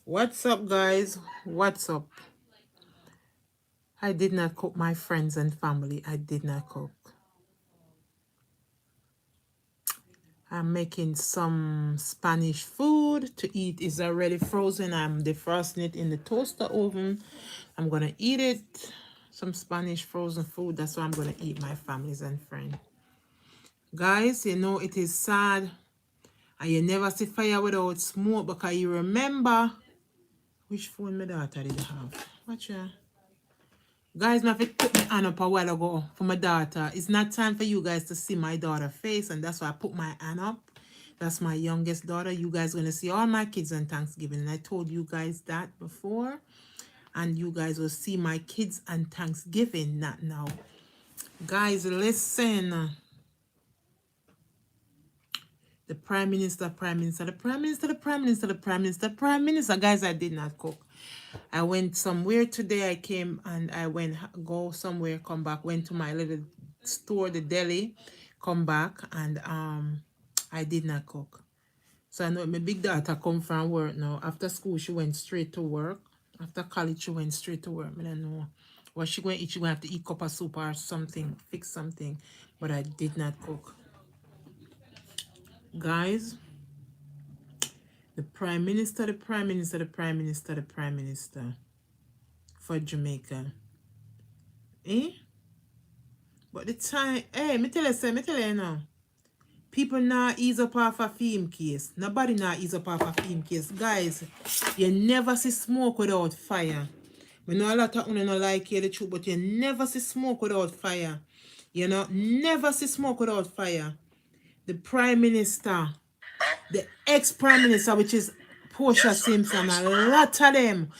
What's up, guys? What's up? I did not cook, my friends and family. I did not cook. I'm making some Spanish food to eat. It's already frozen. I'm defrosting it in the toaster oven. I'm going to eat it. Some Spanish frozen food. That's what I'm going to eat, my families and friends. Guys, you know, it is sad. And you never see fire without smoke because you remember which phone my daughter did have. Watch ya. Guys, I have to put my hand up a while ago for my daughter. It's not time for you guys to see my daughter's face, and that's why I put my hand up. That's my youngest daughter. You guys going to see all my kids on Thanksgiving. And I told you guys that before. And you guys will see my kids on Thanksgiving, not now. Guys, listen. The Prime Minister, Prime Minister, the Prime Minister, the Prime Minister, the Prime Minister, Prime Minister. Guys, I did not cook. I went somewhere today. I came and I went, go somewhere, come back, went to my little store, the deli, come back, and I did not cook. So I know my big daughter come from work now. After school, she went straight to work. After college, she went straight to work. I don't know what she going to eat. She going to have to eat cup of soup or something, fix something. But I did not cook. Guys, the Prime Minister, the Prime Minister, the Prime Minister, the Prime Minister for Jamaica. Eh? But the time, hey, me tell you now. People now ease up off a film case. Nobody now ease up off a film case. Guys, you never see smoke without fire. We know a lot of people don't like hear the truth, but you never see smoke without fire. You know, never see smoke without fire. The Prime Minister, the ex-Prime Minister, which is Portia Simpson, a lot of them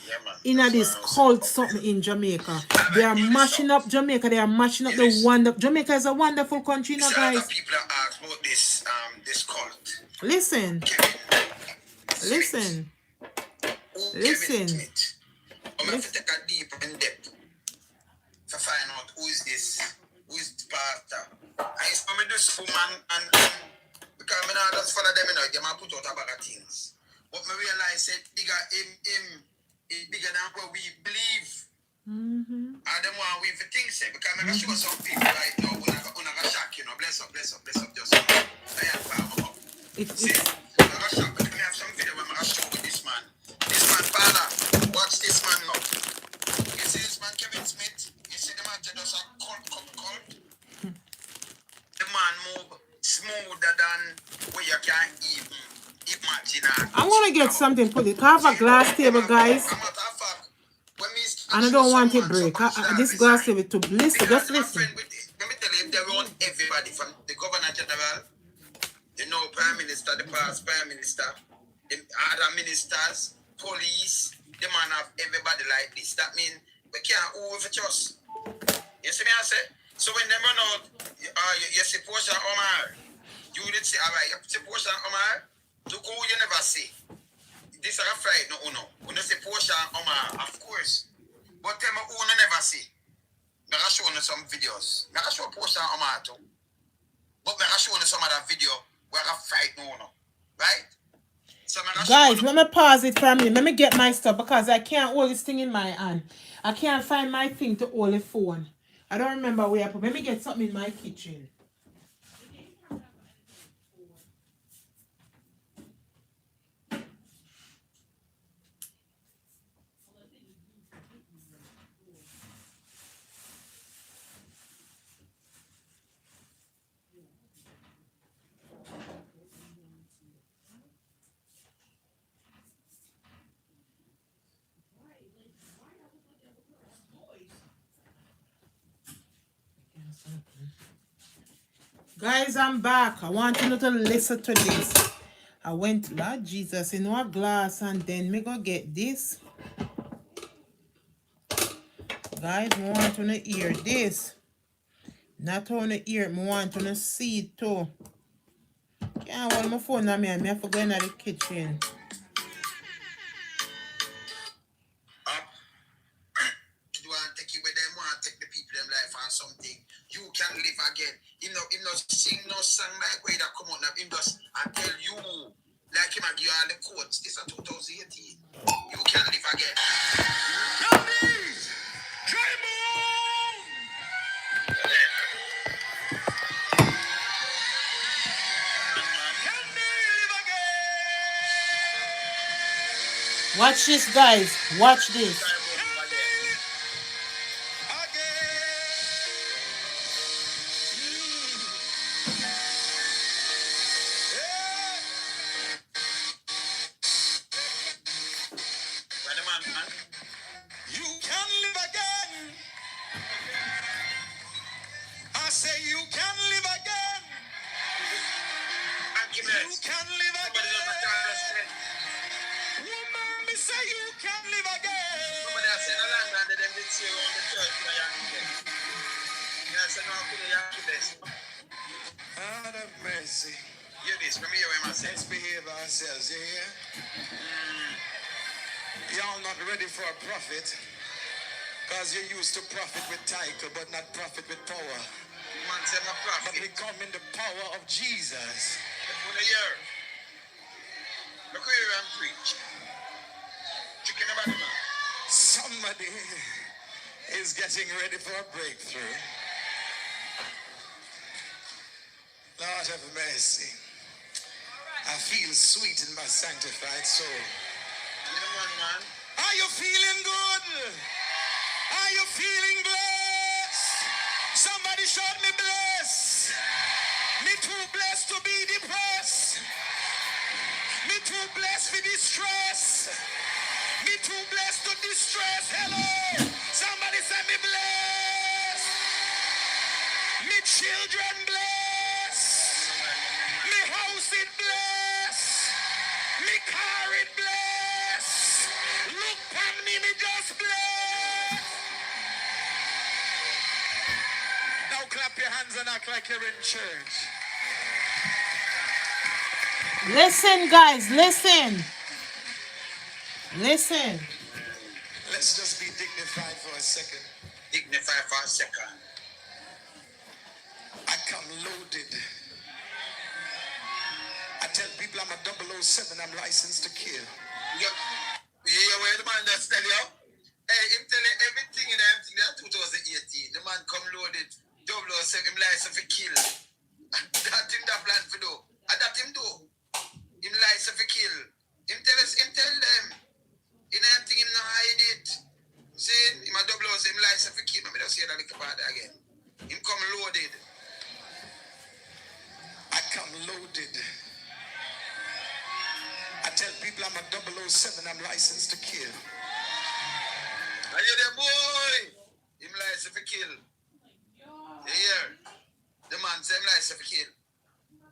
in this cult something in Jamaica. They are mashing up Jamaica. They are mashing up the wonder. Jamaica is a wonderful country, you know, guys. People ask about this cult. Listen. Listen. Listen. I'm going to take a deep in depth to find out who is this pastor. I saw me this woman and because I not just follow them, you know, they might put out a bag of things. But I realize that bigger him is bigger than what we believe. And then one we think say because I'm going to show some people right now who are shock, you know, bless up, just I am power up. See, I'm going to shock, but I have some video where I'm going to show with this man. This man, father, watch this man now. You see this man, Kevin Smith? You see the man that does a cult? The man move smoother than where you can't even imagine. I want to get something put it. I have a glass table, guys. And I don't want it break. This glass table to listen. Just listen. Let me tell you, they want everybody from the Governor General, the now Prime Minister, the past Prime Minister, the other ministers, police, the man have everybody like this. That means we can't overtrust. You see me I say? So when they run out, you see Portia Omar, you did say, all right, you see Portia Omar, to go you never see. This is a fight, no. When you see Portia Omar, of course. But tell me who you never see. I'm going to show you some videos. I'm going to show Portia Omar too. But I'm going to show you some other video where I fight no. Right? So guys, let me pause it for a minute. Let me get my stuff because I can't hold this thing in my hand. I can't find my thing to hold the phone. I don't remember where I put. Let me get something in my kitchen. Guys, I'm back. I want you to listen to this. I went, Lord Jesus, in a glass and then me go get this. Guys, I want you to hear this. Not only hear it, I want you to see it too. Can't hold my phone on me and I have to go in the kitchen. Something you can live again. Him not sing no song like way that come out now. Him just and tell you like him and give you all the quotes. This is 2018. You Watch this, guys. Watch this. You can live again. I say you can live again. You can live again. Woman, me say you can live again. Somebody has said a land and them did say around the church for Yankee. Yes, I know I could have Yankee this. God of mercy. Hear this, let me hear what I say. Let's behave ourselves, you hear? Y'all not ready for a prophet. Because you're used to prophet with title, but not prophet with power. Man, say my prophet. But we come in the power of Jesus. Look here. Look here and preach. Chicken about the man. Somebody is getting ready for a breakthrough. Lord have mercy. I feel sweet in my sanctified soul. Man. Are you feeling good? Are you feeling blessed? Somebody shout me blessed. Me too blessed to be depressed. Me too blessed for distress. Me too blessed to distress. Hello. Somebody say me blessed. Me children blessed. Me house is blessed. Me car is blessed. Look at me just blessed. Now clap your hands and act like you're in church. Listen, guys, listen. Listen. Let's just be dignified for a second. Dignified for a second. I come loaded. I tell people I'm a 007, I'm licensed to kill. Yeah, where the man that's tell you? Hey, him tell you everything in everything that 2018. The man come loaded, 007, him license for kill. That him that plan for do. And that him do. Him license for kill. Him tell them. In anything him not hide it. See, him a 007, him license for kill. Let me just say that little part again. Him come loaded. I come loaded. I tell people I'm a 007, I'm licensed to kill. Are you there, boy? Him licensed for kill. You hear? The man say him licensed for kill.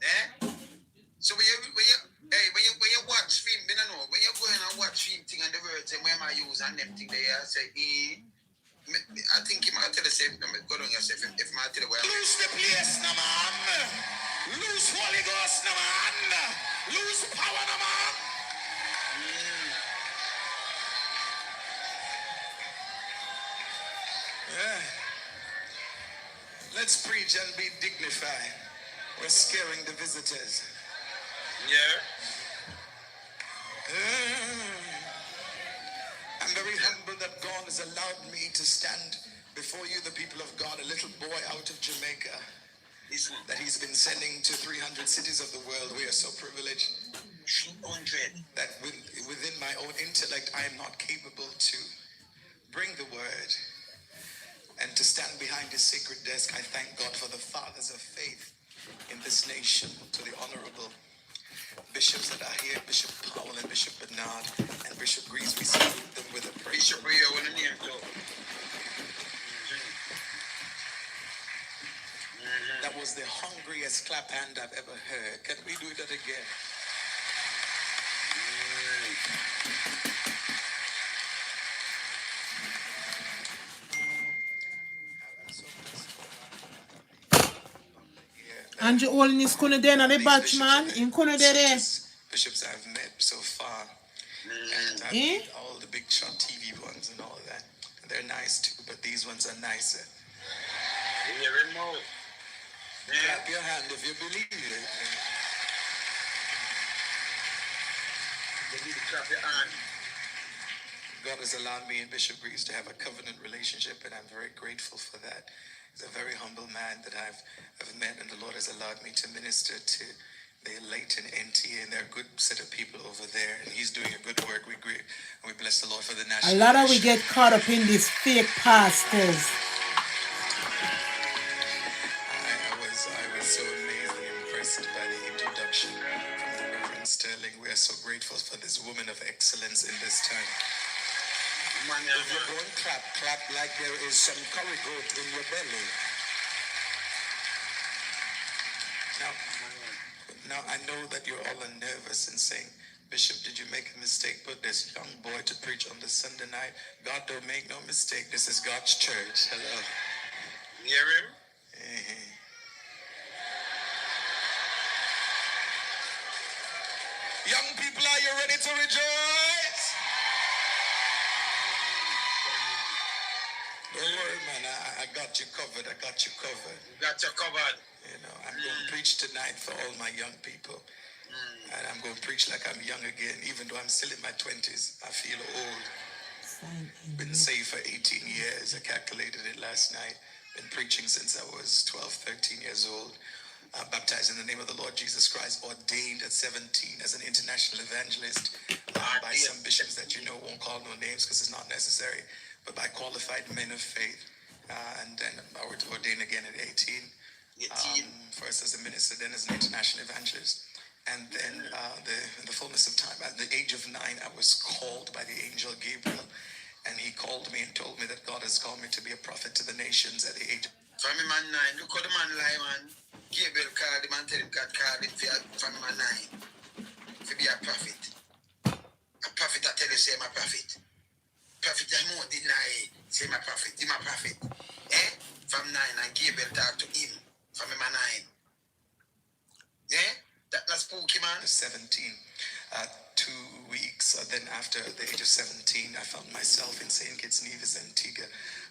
Eh? So when you watch film, you know, when you go in and watch film thing and the words and where I use and them thing there, I say, I think he might tell the same. Go on yourself. If I tell the way. Lose the place, no man. Lose Holy Ghost, no man. Lose power, no man. Yeah. Let's preach and be dignified. We're scaring the visitors. Yeah. I'm very humble that God has allowed me to stand before you, the people of God, a little boy out of Jamaica that he's been sending to 300 cities of the world. We are so privileged 300 that within my own intellect, I am not capable to bring the word and to stand behind his sacred desk. I thank God for the fathers of faith in this nation, to the honorable bishops that are here, Bishop Powell and Bishop Bernard and Bishop Greaves. We salute them with a praise. Bishop Rio with a name too. That was the hungriest clap hand I've ever heard. Can we do that again? And you all in this corner there, and the batch man in corner there. Bishops I've met so far, and I've met all the big shot TV ones and all that. They're nice too, but these ones are nicer. Clap your hand if you believe it. You need to clap your hand. God has allowed me and Bishop Greaves to have a covenant relationship, and I'm very grateful for that. He's a very humble man that I've met, and the Lord has allowed me to minister to They're late in NTA, and they're a good set of people over there, and he's doing a good work. We bless the Lord for the A national. lot of we get caught up in these fake pastors. I was so amazed and impressed by the introduction from the Reverend Sterling. We are so grateful for this woman of excellence in this time. If you don't clap, clap like there is some curry goat in your belly. Now I know that you're all nervous and saying, Bishop, did you make a mistake? Put this young boy to preach on the Sunday night. God don't make no mistake. This is God's church. Hello. You hear him? Young people, are you ready to rejoice? Don't worry, man. I got you covered. I got you covered. You got you covered. You know, I'm going to preach tonight for all my young people. And I'm going to preach like I'm young again. Even though I'm still in my 20s, I feel old. Been saved for 18 years. I calculated it last night. Been preaching since I was 12, 13 years old. Baptized in the name of the Lord Jesus Christ. Ordained at 17 as an international evangelist by some bishops that you know won't call no names because it's not necessary. But by qualified men of faith. And then I was ordained again at 18. First as a minister, then as an international evangelist. And then in the fullness of time, at the age of 9, I was called by the angel Gabriel. And he called me and told me that God has called me to be a prophet to the nations at the age of... From man 9, look how the man lie, man. Gabriel called him and tell him God called him from man 9 to be a prophet. A prophet, I tell you, say my prophet. Prophet, I won't deny, say my prophet, he my prophet. From 9, and Gabriel talked to him from man 9. That's spooky, man. 17. 2 weeks. Then after the age of 17, I found myself in St. Kitts Nevis, Antigua,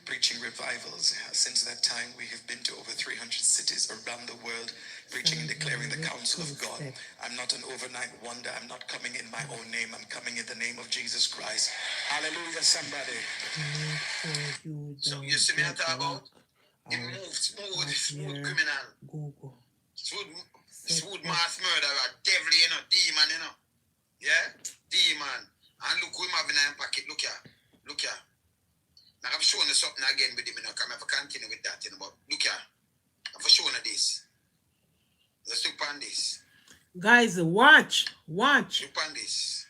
preaching revivals. Since that time, we have been to over 300 cities around the world, preaching and declaring the counsel of God. I'm not an overnight wonder. I'm not coming in my own name. I'm coming in the name of Jesus Christ. Hallelujah, somebody. So you see me I talk about? The smooth criminal. Smooth mass murderer, devil, you know, demon, you know. Yeah? Demon. And look who him having in his pocket. Look here. Look here. Now I've shown you something again with him, you know, come I continue with that, you know, but look here. I've shown you this. Let's look on this. Guys, watch. Look on this.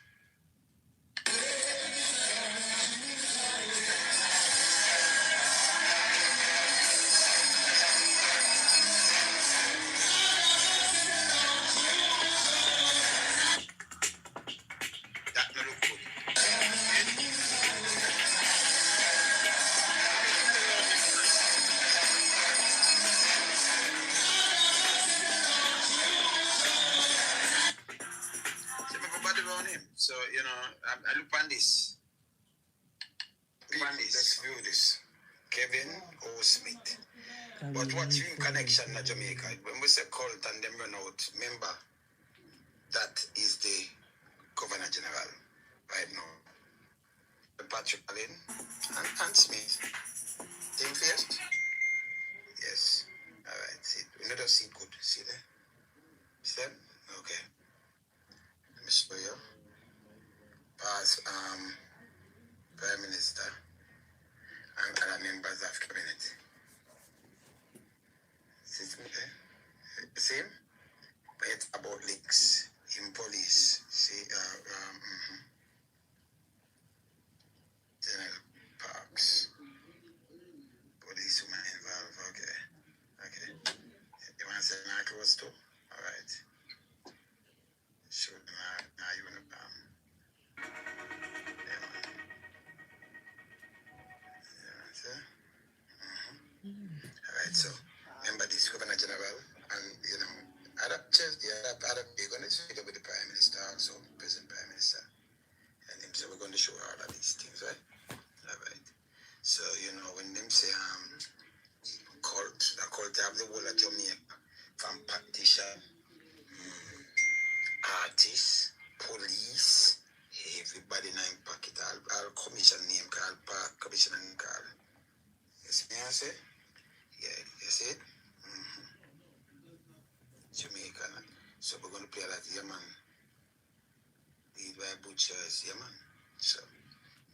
That no look good. See my body around him. So, you know, I look on this. Look on this. Let's view this. Kevin O. Smith. But what's in connection to Jamaica? When we say cult and them run out, remember, that is the Governor General right now. Patrick Allen and Smith. Same face? Yes. All right. See, we don't see good. See there? See them? Okay. Let me show you. Past Prime Minister and other members of cabinet. See there? See him? But it's about leaks in police. See, General Parks. Police woman involved. Okay. You want to say now close to? All right. Sure. Now you want to yeah, man. Yeah, see? All right. So remember this Governor General and you know other you're going to speak with the Prime Minister also, President Prime Minister, and him. So we're going to show all of these things, right? All right. So you know when them say cult have the whole of Jamaica from politician, artists, police, everybody in my pocket. I'll commission name call, park commissioner name call. You see me I say? Yeah, you see it? Jamaica. So we're going to play that, yeah, man. Lead by butchers, yeah, man. So,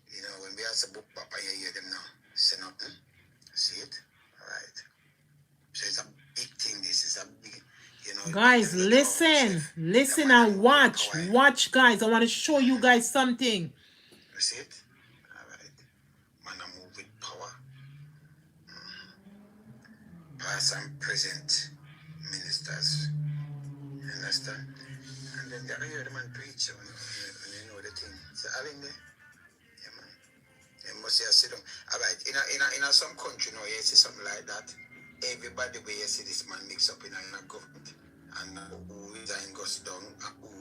you know, when we ask a book, Papa, you hear them now. Say nothing. See it? All right. So it's a big thing. This is a big, you know. Guys, listen. Listen and watch. Watch, guys. I want to show you guys something. You see it? All right. Man, I move with power. Past and present ministers. You understand? And then they hear the man preach when you know the thing. So, all in there. Yeah, man. You must say, sit down. All right. In some country, you know, you see something like that. Everybody where you see this man mix up in a government. And who resign goes down. Who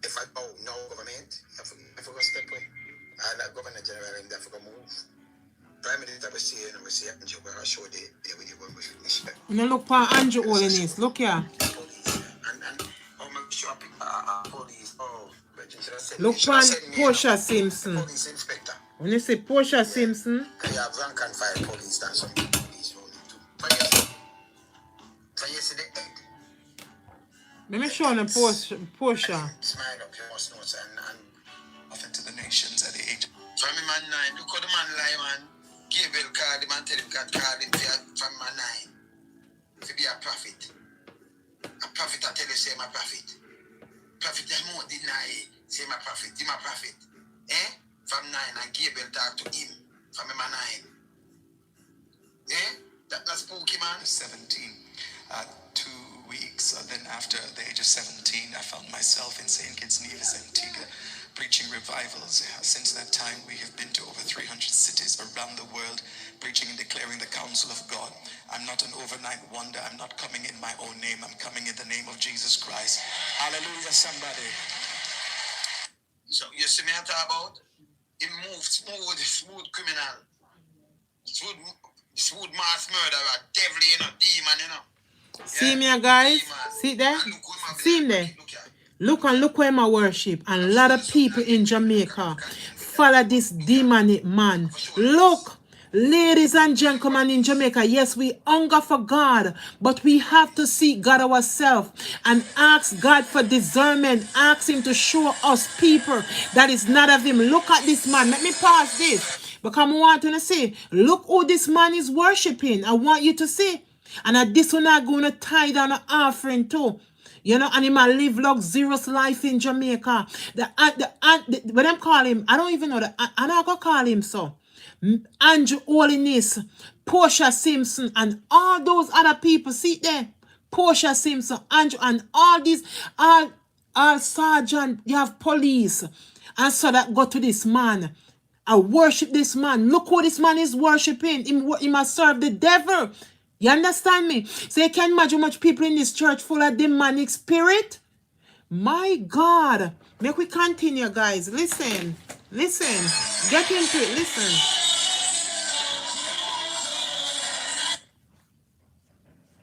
if I go no government, I forgot step away. And that governor general, I forgot move. Prime Minister, I see, and I see Andrew, where I show the way you go with you know, look for Andrew Holiness. Look here. Police. And oh, my shop, police. Oh, look for Portia Simpson. Police inspector. When you say Portia Simpson, I have rank and file police and some police rolling too. Can you see the end? let me show you Portia. Smile up, you must know, and off into the nations at the age. From man 9, look how the man lie, man. Gabriel called him and tell him God called him from man 9 to be a prophet. A prophet, I tell you, say my prophet. Prophet, they won't deny, say my prophet, my prophet. From 9, and Gabriel talk to him from man 9. That's not spooky, man. 17. 2 weeks, then after the age of 17, I found myself in St. Kitts Nevis, Antigua, preaching revivals. Since that time, we have been to over 300 cities around the world, preaching and declaring the counsel of God. I'm not an overnight wonder. I'm not coming in my own name. I'm coming in the name of Jesus Christ. Hallelujah, somebody. So, you see me I talk about? It moves smooth criminal. Smooth mass murderer, devil, you know, demon, you know. See me, guys? See there? See him there? Look where my worship. And a lot of people in Jamaica follow this demonic man. Look, ladies and gentlemen in Jamaica, yes, we hunger for God, but we have to seek God ourselves and ask God for discernment. Ask him to show us people that is not of him. Look at this man. Let me pause this because I want you to see. Look who this man is worshiping. I want you to see. And this one are going to tie down an offering too. You know, and he might live luxurious life in Jamaica. When I'm call him, I don't even know that. I'm not going to call him so. Andrew Holiness, Portia Simpson, and all those other people. See there? Portia Simpson, Andrew, and all these, all sergeant, you have police. And so that go to this man. I worship this man. Look who this man is worshiping. He must serve the devil. You understand me? So you can imagine much people in this church full of demonic spirit. My God. Make we continue, guys. Listen. Listen. Get into it. Listen.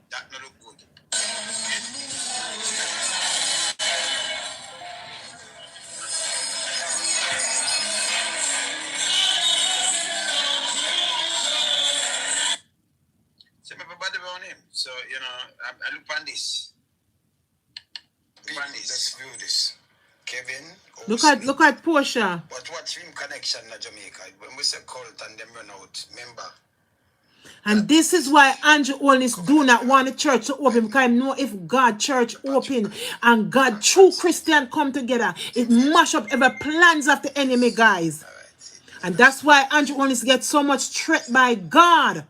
That no look good. So everybody around him. So, you know, I look on this. Let's view this. Kevin. Look at Portia. But what's in connection to Jamaica? When we say cult and them run out, remember? And this is why Andrew Holiness do not want the church to open, because I know if God church open and God true Christian come together, it mash up every plans of the enemy, guys. And that's why Andrew Holiness gets so much threat by God.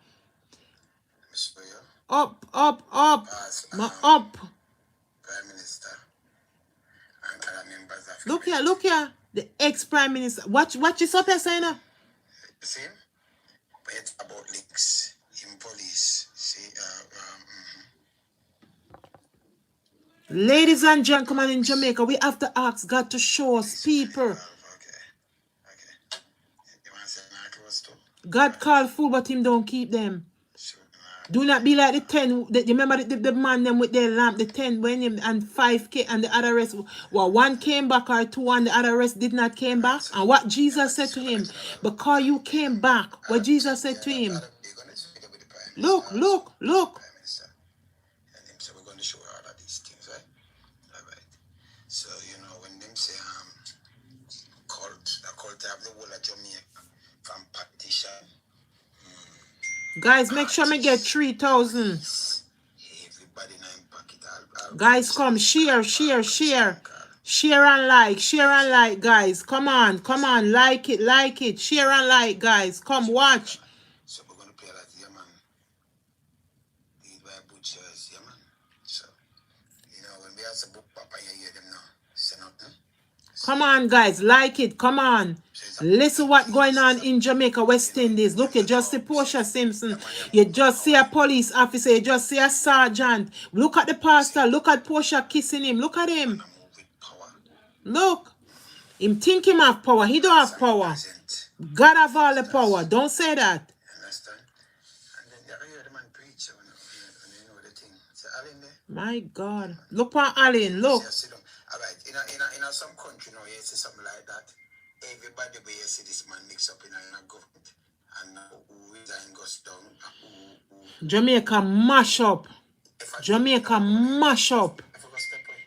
Up. Up. Prime Minister and other members of Look here. The ex-prime minister. Watch this up here, saying. You see? But it's about links in police. See, Ladies and gentlemen in Jamaica, we have to ask God to show us people. Okay. You want to say not close to? God called fool, but him don't keep them. Do not be like the 10. You remember the man them with their lamp, the 10 when him and 5K and the other rest. Well, one came back or 2 and the other rest did not came back. And what Jesus said to him, because you came back, what Jesus said to him. Look. Prime Minister. And him said we're going to show Jamaica from politician. Guys, make sure me get 3,000. Everybody in pocket. Guys, come share, share, share. Share and like, guys. Come on, like it. Share and like, guys. Come watch. So we're gonna play that, yeah man. Lead by butchers, yeah man. So when we have a book papa, you hear them now. Say nothing. Come on, guys, like it. Come on. Listen what going on in Jamaica, West Indies. Look, you just see Portia Simpson. You just see a police officer. You just see a sergeant. Look at the pastor. Look at Portia kissing him. Look at him. Look. Him think him have power. He don't have power. God have all the power. Don't say that. Understand? And then you hear the man preach when you know the thing. Say, Alan there. My God. Look at Alan. Look. All right. In some country now, you see something like that. Everybody where you see this man mix up in a government. And who is in goes down. Jamaica mash up. Jamaica mash up.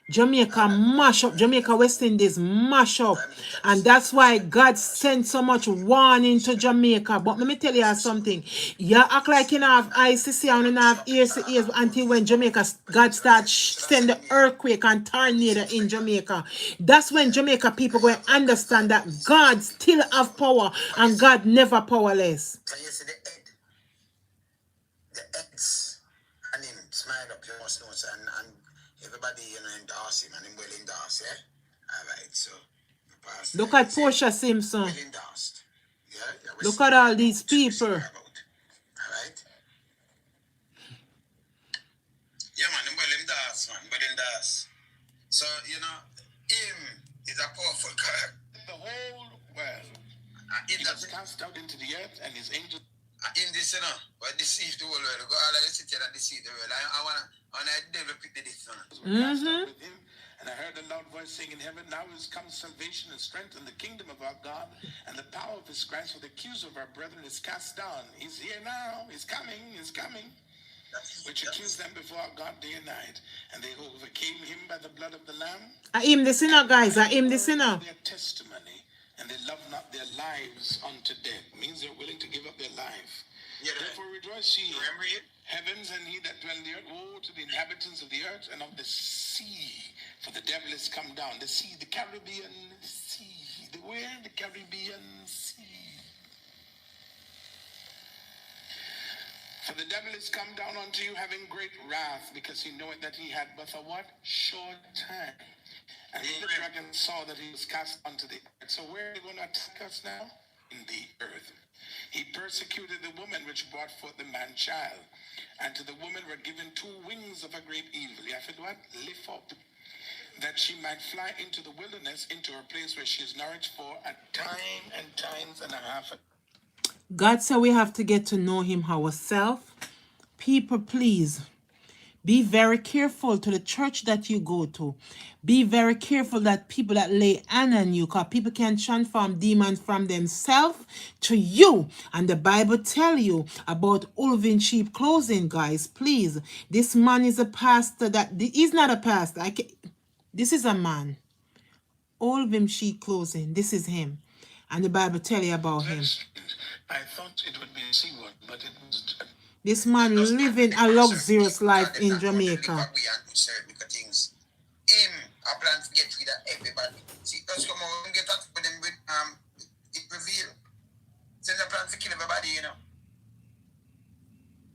Jamaica mash up. Jamaica West Indies mash up. And that's why God sent so much warning to Jamaica. But let me tell you something. You act like you don't have eyes to see and you don't have ears to hear until when Jamaica, God starts send the earthquake and tornado in Jamaica. That's when Jamaica people go and understand that God still have power and God never powerless. So you see the heads and him smile up, you must know, and everybody, endorse him and him well endorsed, yeah? All right, so. Look at Portia Simpson. Well endorsed. Yeah, look at all these people. All right? Yeah, man, him well endorsed, man, well endorsed. So, him is a powerful character. The whole world. He was cast out into the earth and his angels. In this, but deceive the whole world. Go all of the city that deceive the world. I want to devil pick the this one. With him, and I heard a loud voice saying in heaven, now is come salvation and strength in the kingdom of our God, and the power of his Christ, for the accuser of our brethren is cast down. He's here now. He's coming. Which accused them before our God day and night. And they overcame him by the blood of the Lamb. I am the sinner, guys. I am the sinner. Their testimony. And they love not their lives unto death. Means they're willing to give up their life. Yeah, therefore rejoice ye, heavens and he that dwell in the earth. Woe to the inhabitants of the earth and of the sea. For the devil is come down. The sea, the Caribbean Sea. The Caribbean Sea. For the devil is come down unto you having great wrath, because he knoweth that he had but a what? Short time. And the dragon saw that he was cast unto the earth. So where are they going to attack us now? In the earth. He persecuted the woman which brought forth the man child. And to the woman were given 2 wings of a great evil. You have to what? Lift up. That she might fly into the wilderness, into a place where she is nourished for a time and times and a half. God said we have to get to know him ourselves. People, please. Be very careful to the church that you go to. Be very careful that people that lay hand on you, because people can transform demons from themselves to you. And the Bible tell you about wolf in sheep clothing, guys. Please. This man is a pastor he's not a pastor. This is a man. Wolf in sheep clothing. This is him. And the Bible tell you about him. I thought it would be a single, but it was. This man living a luxurious life in Jamaica. Him, I plan to get rid of everybody. See, us come out and get at them with it reveal. Since I plan to kill everybody,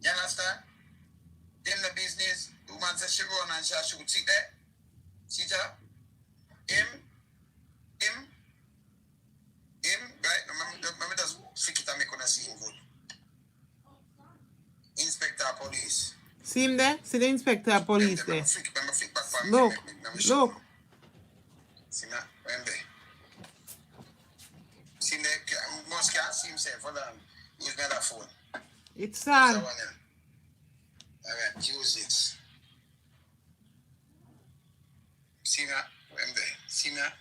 You understand? Them the business. The woman says she run and she shoot. See there? See that? Him, right? Remember just flick it and make one see him good. Inspector of police. See him there? See the inspector of police there. Look. See that? Remember? See him there? Most can't see himself. Hold on. Use my other phone. It's sad. All right, use this. See that? Remember? See that?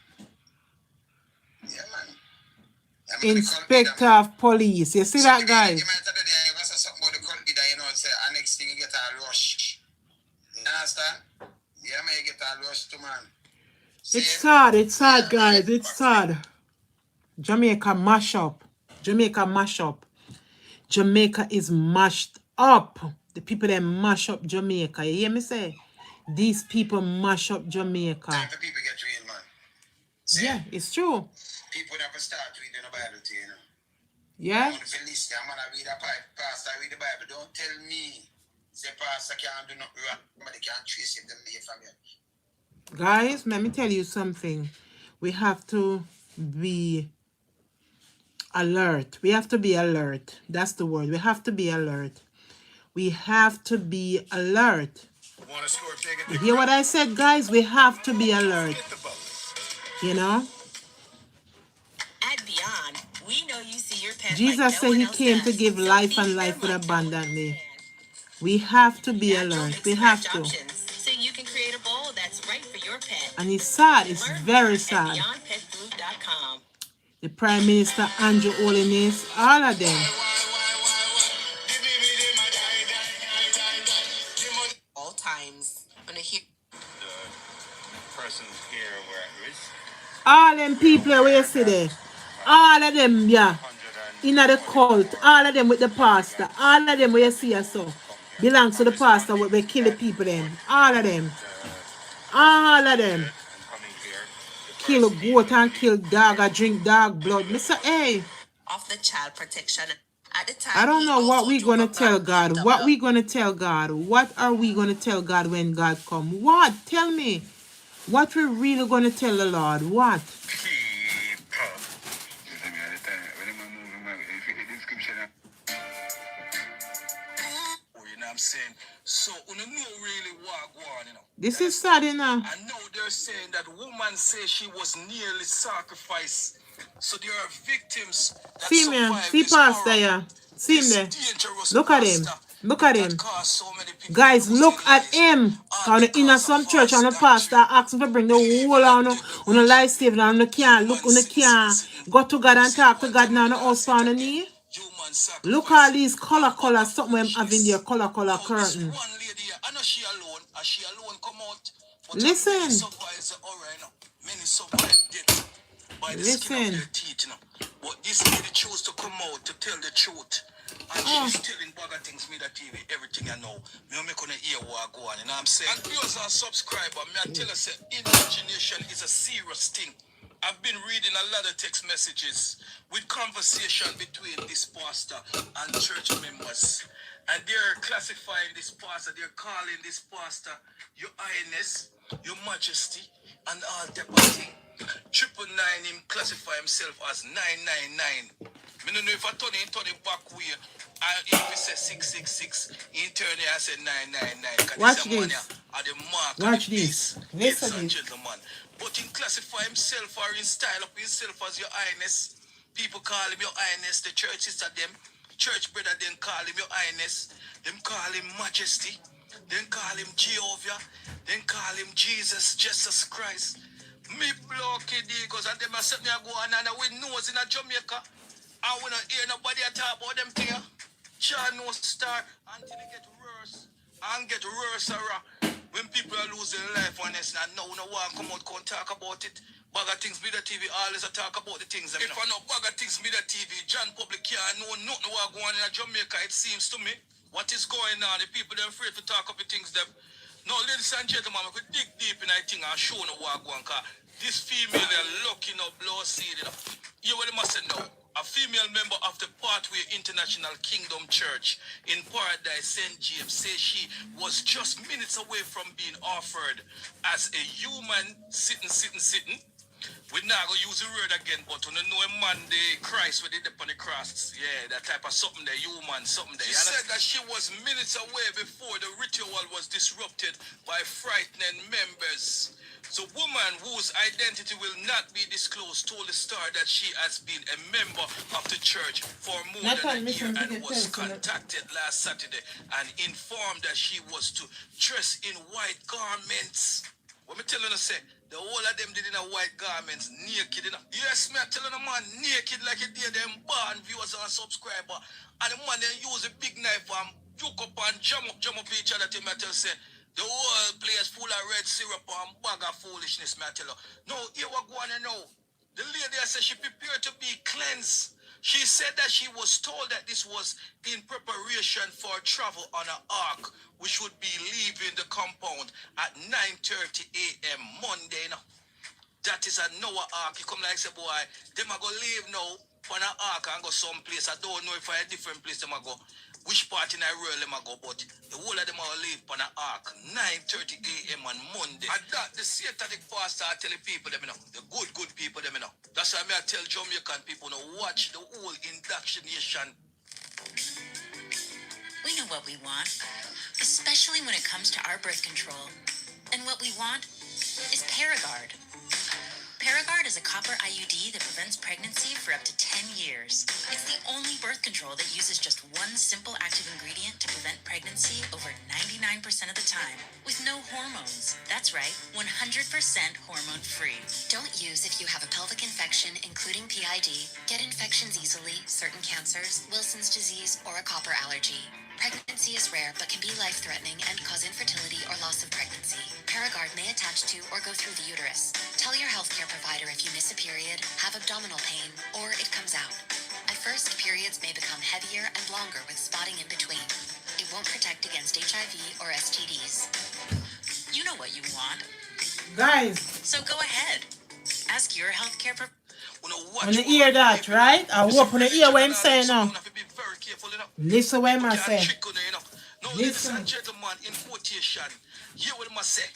Yeah, man. Inspector of police. You see that, guys? Next thing you get a rush. You understand? Yeah, man, you get a rush too, man. It's sad, guys. It's sad. Jamaica mash up. Jamaica mash up. Jamaica is mashed up. The people that mash up Jamaica. You hear me say? These people mash up Jamaica. Time for people get real, man. See? Yeah, it's true. People never start reading the Bible to you, know. Yeah? I'm gonna listen, I'm gonna read a pastor, read the Bible. Don't tell me. Say pastor can't do nothing wrong. Somebody can't trace him from you. Guys, let me tell you something. We have to be alert. We have to be alert. That's the word. We have to be alert. We have to be alert. You hear what I said, guys? We have to be alert. You know? At Beyond, we know you see your pet Jesus like said he came to give life and life with abundantly. We have to be alert. We have to. So you can create a bowl that's right for your pet. And it's sad. It's very sad. The Prime Minister, Andrew Holiness, all of them. All times. When I hear persons here were at risk. All them people where you see there. All of them, yeah. In the cult. All of them with the pastor. All of them where you see us so. Belongs to the pastor where we kill the people them. All of them. All of them. Kill a goat and kill dog or drink dog blood. Mr. A. Of the child protection. At the time, I don't know what we're going to tell God. What we going to tell God? What are we going to tell God when God come? What? Tell me. What we really going to tell the Lord? What? I'm saying, so you know really what go on, you know. This is sad, you know. I know they're saying that woman says she was nearly sacrificed. So there are victims that see me, see pastor, yeah. See him there. Look at him. Look at him. Guys, look at him. In some church, and the pastor asking to bring the whole on the life saving, and you can't look, you can't go to God and talk to God now on the house on the knee. Look at these color, something I'm having there, color curtain. Listen. Listen. But this lady chose to come out to tell the truth. And she's telling Bugger Things Media TV everything I know. Me gonna hear what go on, you know what I'm saying? And viewers and subscriber, me I tell you say imagination is a serious thing. I've been reading a lot of text messages with conversation between this pastor and church members. And they're classifying this pastor, they're calling this pastor Your Highness, Your Majesty, and all type of thing. 999 him classify himself as 999. I don't know if I turn it back way. If he say 666, he turn it and say 999. Watch this. The mark watch of the this. Ladies and gentlemen. But he classify himself or in style up himself as Your Highness. People call him Your Highness. The church sister them. Church brother then call him Your Highness. Them call him Majesty. Then call him Jehovah. Then call him Jesus Christ. Me block it because and them set me a go on and we nose in a Jamaica. And we don't hear nobody talk about them thing. John no star until they get worse. And get worse when people are losing life honestly and now no one come out and talk about it. Bugger Things Media TV always talk about the things. If I know Bugger Things Media TV, John Public can't know nothing what going on in Jamaica, it seems to me. What is going on? The people they're afraid to talk about the things them. No, ladies and gentlemen, we could dig deep in that thing and show no what going on. This female they're lucky no blow seed. You what they must say now. A female member of the Pathway International Kingdom Church in Paradise, St. James, says she was just minutes away from being offered as a human sitting. We now go use the word again, but when you know a man, the Christ with it upon the cross, yeah, that type of something there, human, something there. She said that she was minutes away before the ritual was disrupted by frightening members. The woman whose identity will not be disclosed told the Star that she has been a member of the church for more than a year and was contacted last Saturday and informed that she was to dress in white garments. What me telling you say, the whole of them did in a white garments, naked. Yes, me I telling the man naked like it did them born viewers and subscriber. And the man then use a big knife and juke up and jam up each other till me tell say, the whole place full of red syrup and bag of foolishness, me I tell you. No, here what go on now. The lady there said she prepared to be cleansed. She said that she was told that this was in preparation for travel on an ark, which would be leaving the compound at 9:30 a.m. Monday. Now. That is a Noah ark. You come like say, boy, them a go leave now on an ark and go someplace. I don't know if I a different place them a go. Which part in Ireland them a go, but the whole of them a leave on an ark 9:30 a.m. on Monday. And that the satanic pastor are telling people them, you know, the good people them, you know. That's why I tell Jamaican people now watch the whole indoctrination. We know what we want, especially when it comes to our birth control. And what we want is Paragard. Paragard is a copper IUD that prevents pregnancy for up to 10 years. It's the only birth control that uses just one simple active ingredient to prevent pregnancy over 99% of the time, with no hormones. That's right, 100% hormone-free. Don't use if you have a pelvic infection, including PID, get infections easily, certain cancers, Wilson's disease, or a copper allergy. Pregnancy is rare but can be life-threatening and cause infertility or loss of pregnancy. Paragard may attach to or go through the uterus. Tell your healthcare provider if you miss a period, have abdominal pain, or it comes out. At first, periods may become heavier and longer with spotting in between. It won't protect against HIV or STDs. You know what you want. Guys. So go ahead. Ask your healthcare provider. When you hear that, right? I hope when you hear what I'm saying now. Listen what I'm saying. Now, ladies and gentlemen, in quotation, hear what I say.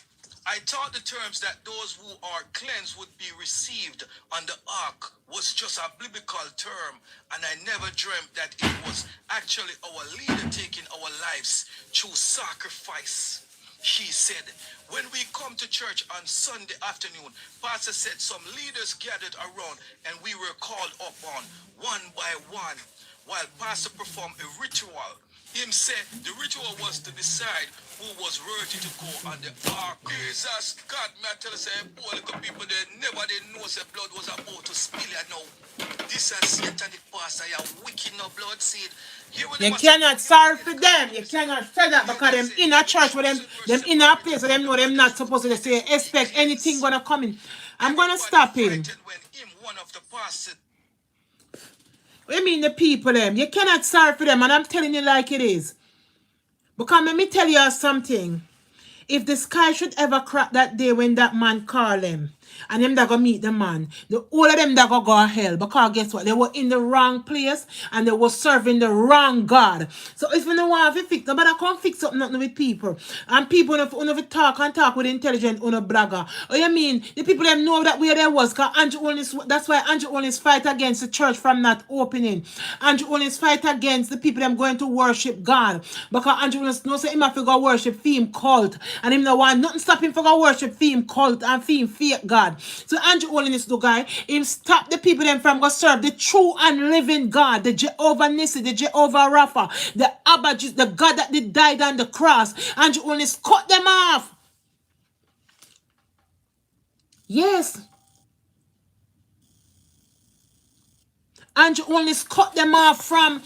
I thought the terms that those who are cleansed would be received on the ark was just a biblical term, and I never dreamt that it was actually our leader taking our lives through sacrifice. She said, when we come to church on Sunday afternoon, Pastor said some leaders gathered around and we were called upon one by one while Pastor performed a ritual. Him said the ritual was to decide who was worthy to go on the ark. Jesus God, me I tell you, say, poor little people, they never they know say blood was about to spill it now. This is satanic pastor, you wicked no blood seed. You cannot sorry for them. You cannot say that because them in a church with them in a place where them know them not supposed to say expect anything gonna come in. I'm gonna stop him. What you mean the people them? You cannot sorry for them, and I'm telling you like it is. Because let me tell you something. If the sky should ever crack that day when that man called them, and them that go meet the man, all of them that go hell, because guess what? They were in the wrong place and they were serving the wrong God. So if you don't want to fix, nobody can fix up nothing with people. And people who talk and talk with intelligent on a blogger. Oh, you mean the people them know that where they was, because that's why Andrew Owens fight against the church from not opening. Andrew Owens fight against the people them going to worship God. Because Andrew Owens knows that him have to go worship theme cult. And him no want nothing stop him for go worship theme cult and theme fake God. So Andrew Holiness the guy, him stop the people them from go serve the true and living God, the Jehovah Nissi, the Jehovah Rapha, the Abba, the God that did died on the cross. Andrew Holiness cut them off. Yes. Andrew only cut them off from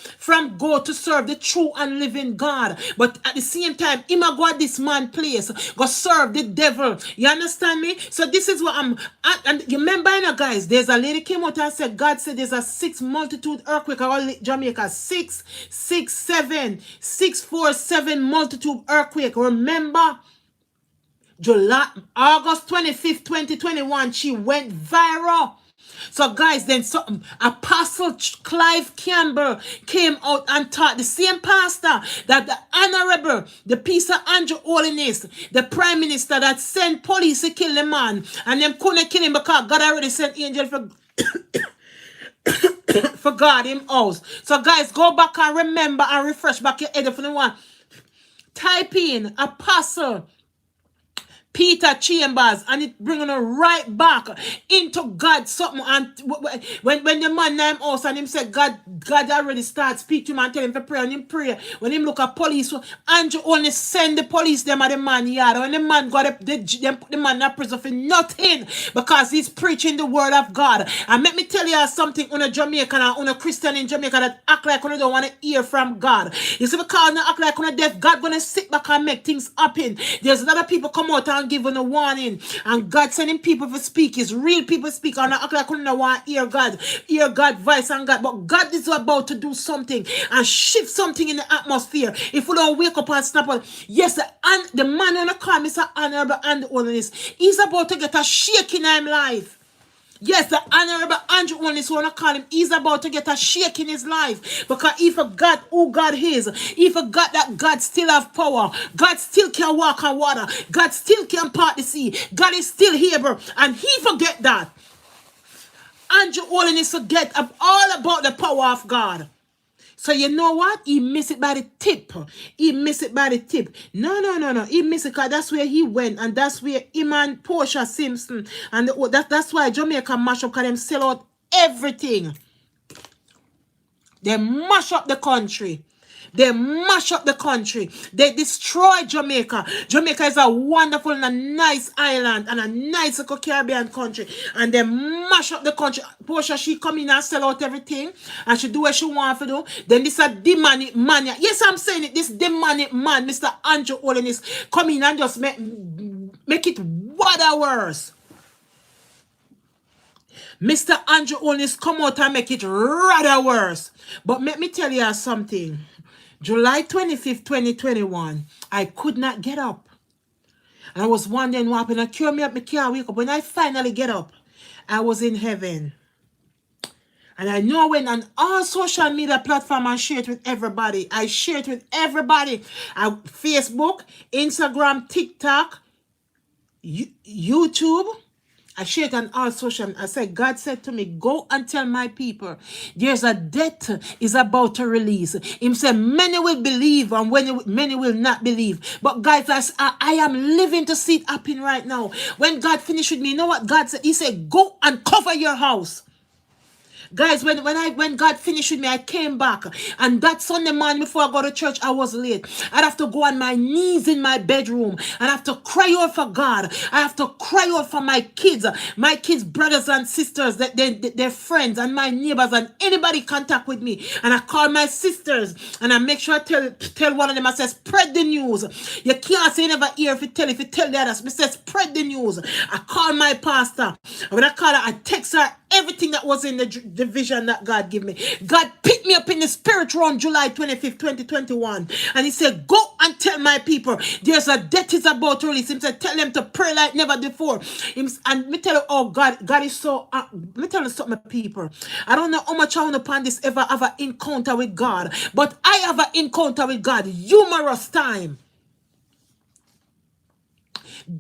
go to serve the true and living God. But at the same time, him a go at this man place, go serve the devil. You understand me? So this is what I'm at. And you remember, you know, guys, there's a lady came out and said, God said there's a 6 multitude earthquake around Jamaica. 647 multitude earthquake. Remember? August 25th, 2021, she went viral. So guys, then something, Apostle Clive Campbell came out and taught the same pastor that the honorable, the peace of Andrew Holiness, the prime minister that sent police to kill the man, and them couldn't kill him because God already sent angel for for God him house. So guys, go back and remember and refresh back your head if you want. Type in Apostle Peter Chambers, and it bringing her right back into God something. And when the man named us and him said God already start speak to him and tell him to pray, and him pray. When him look at police, Andrew only send the police them at the man yard. When the man got the man in prison for nothing because he's preaching the word of God. And let me tell you something on a Jamaican and on a Christian in Jamaica that act like you don't want to hear from God. You see, because you act like on a deaf, God gonna sit back and make things happen. There's a lot of people come out and and give a warning. And God sending people to speak. It's real people speak. And I act like I couldn't want to hear God voice and God. But God is about to do something and shift something in the atmosphere. If we don't wake up and snap out, yes, the man on the call, Mr. Honorable and Holiness, he's about to get a shake in his life. Yes, the Honorable Andrew Only, so I want to call him, he's about to get a shake in his life. Because he forgot who God is. He forgot that God still have power. God still can walk on water. God still can part the sea. God is still here, bro. And he forget that. Andrew Only forget all about the power of God. So you know what? He missed it by the tip. He missed it by the tip. No. He missed it because that's where he went. And that's where him and Portia Simpson. And that's why Jamaica mash up because them sell out everything. They mash up the country. They mash up the country. They destroy Jamaica. Jamaica is a wonderful and a nice island and a nice Caribbean country. And they mash up the country. Portia, she come in and sell out everything. And she do what she want to do. Then this a demonic man. Yes, I'm saying it. This demonic man, Mr. Andrew Holiness, come in and just make it what worse. Mr. Andrew Holiness come out and make it rather worse. But let me tell you something. July 25th, 2021, I could not get up. And I was wondering what happened. I cure me up, I can't wake up. When I finally get up, I was in heaven. And I know I went on all social media platforms and share it with everybody. I share it with everybody. Facebook, Instagram, TikTok, YouTube. I shared on all social. I said, God said to me, go and tell my people, there's a debt is about to release. He said, many will believe and many will not believe. But guys, I am living to see it happen right now. When God finished with me, you know what God said? He said, go and cover your house. Guys, when God finished with me, I came back. And that Sunday morning before I go to church, I was late. I'd have to go on my knees in my bedroom. And I have to cry out for God. I have to cry out for my kids, brothers and sisters, their friends and my neighbors and anybody contact with me. And I call my sisters and I make sure I tell one of them, I say, spread the news. You can't say never hear if you tell the others. I say, spread the news. I call my pastor. And when I call her, I text her everything that was in the vision that God gave me. God picked me up in the spirit on July 25th, 2021. And he said, go and tell my people there's a debt is about to release. He said, tell them to pray like never before. And me tell you, oh God is so, me tell you something, people. I don't know how much I want upon this ever have an encounter with God. But I have an encounter with God numerous times.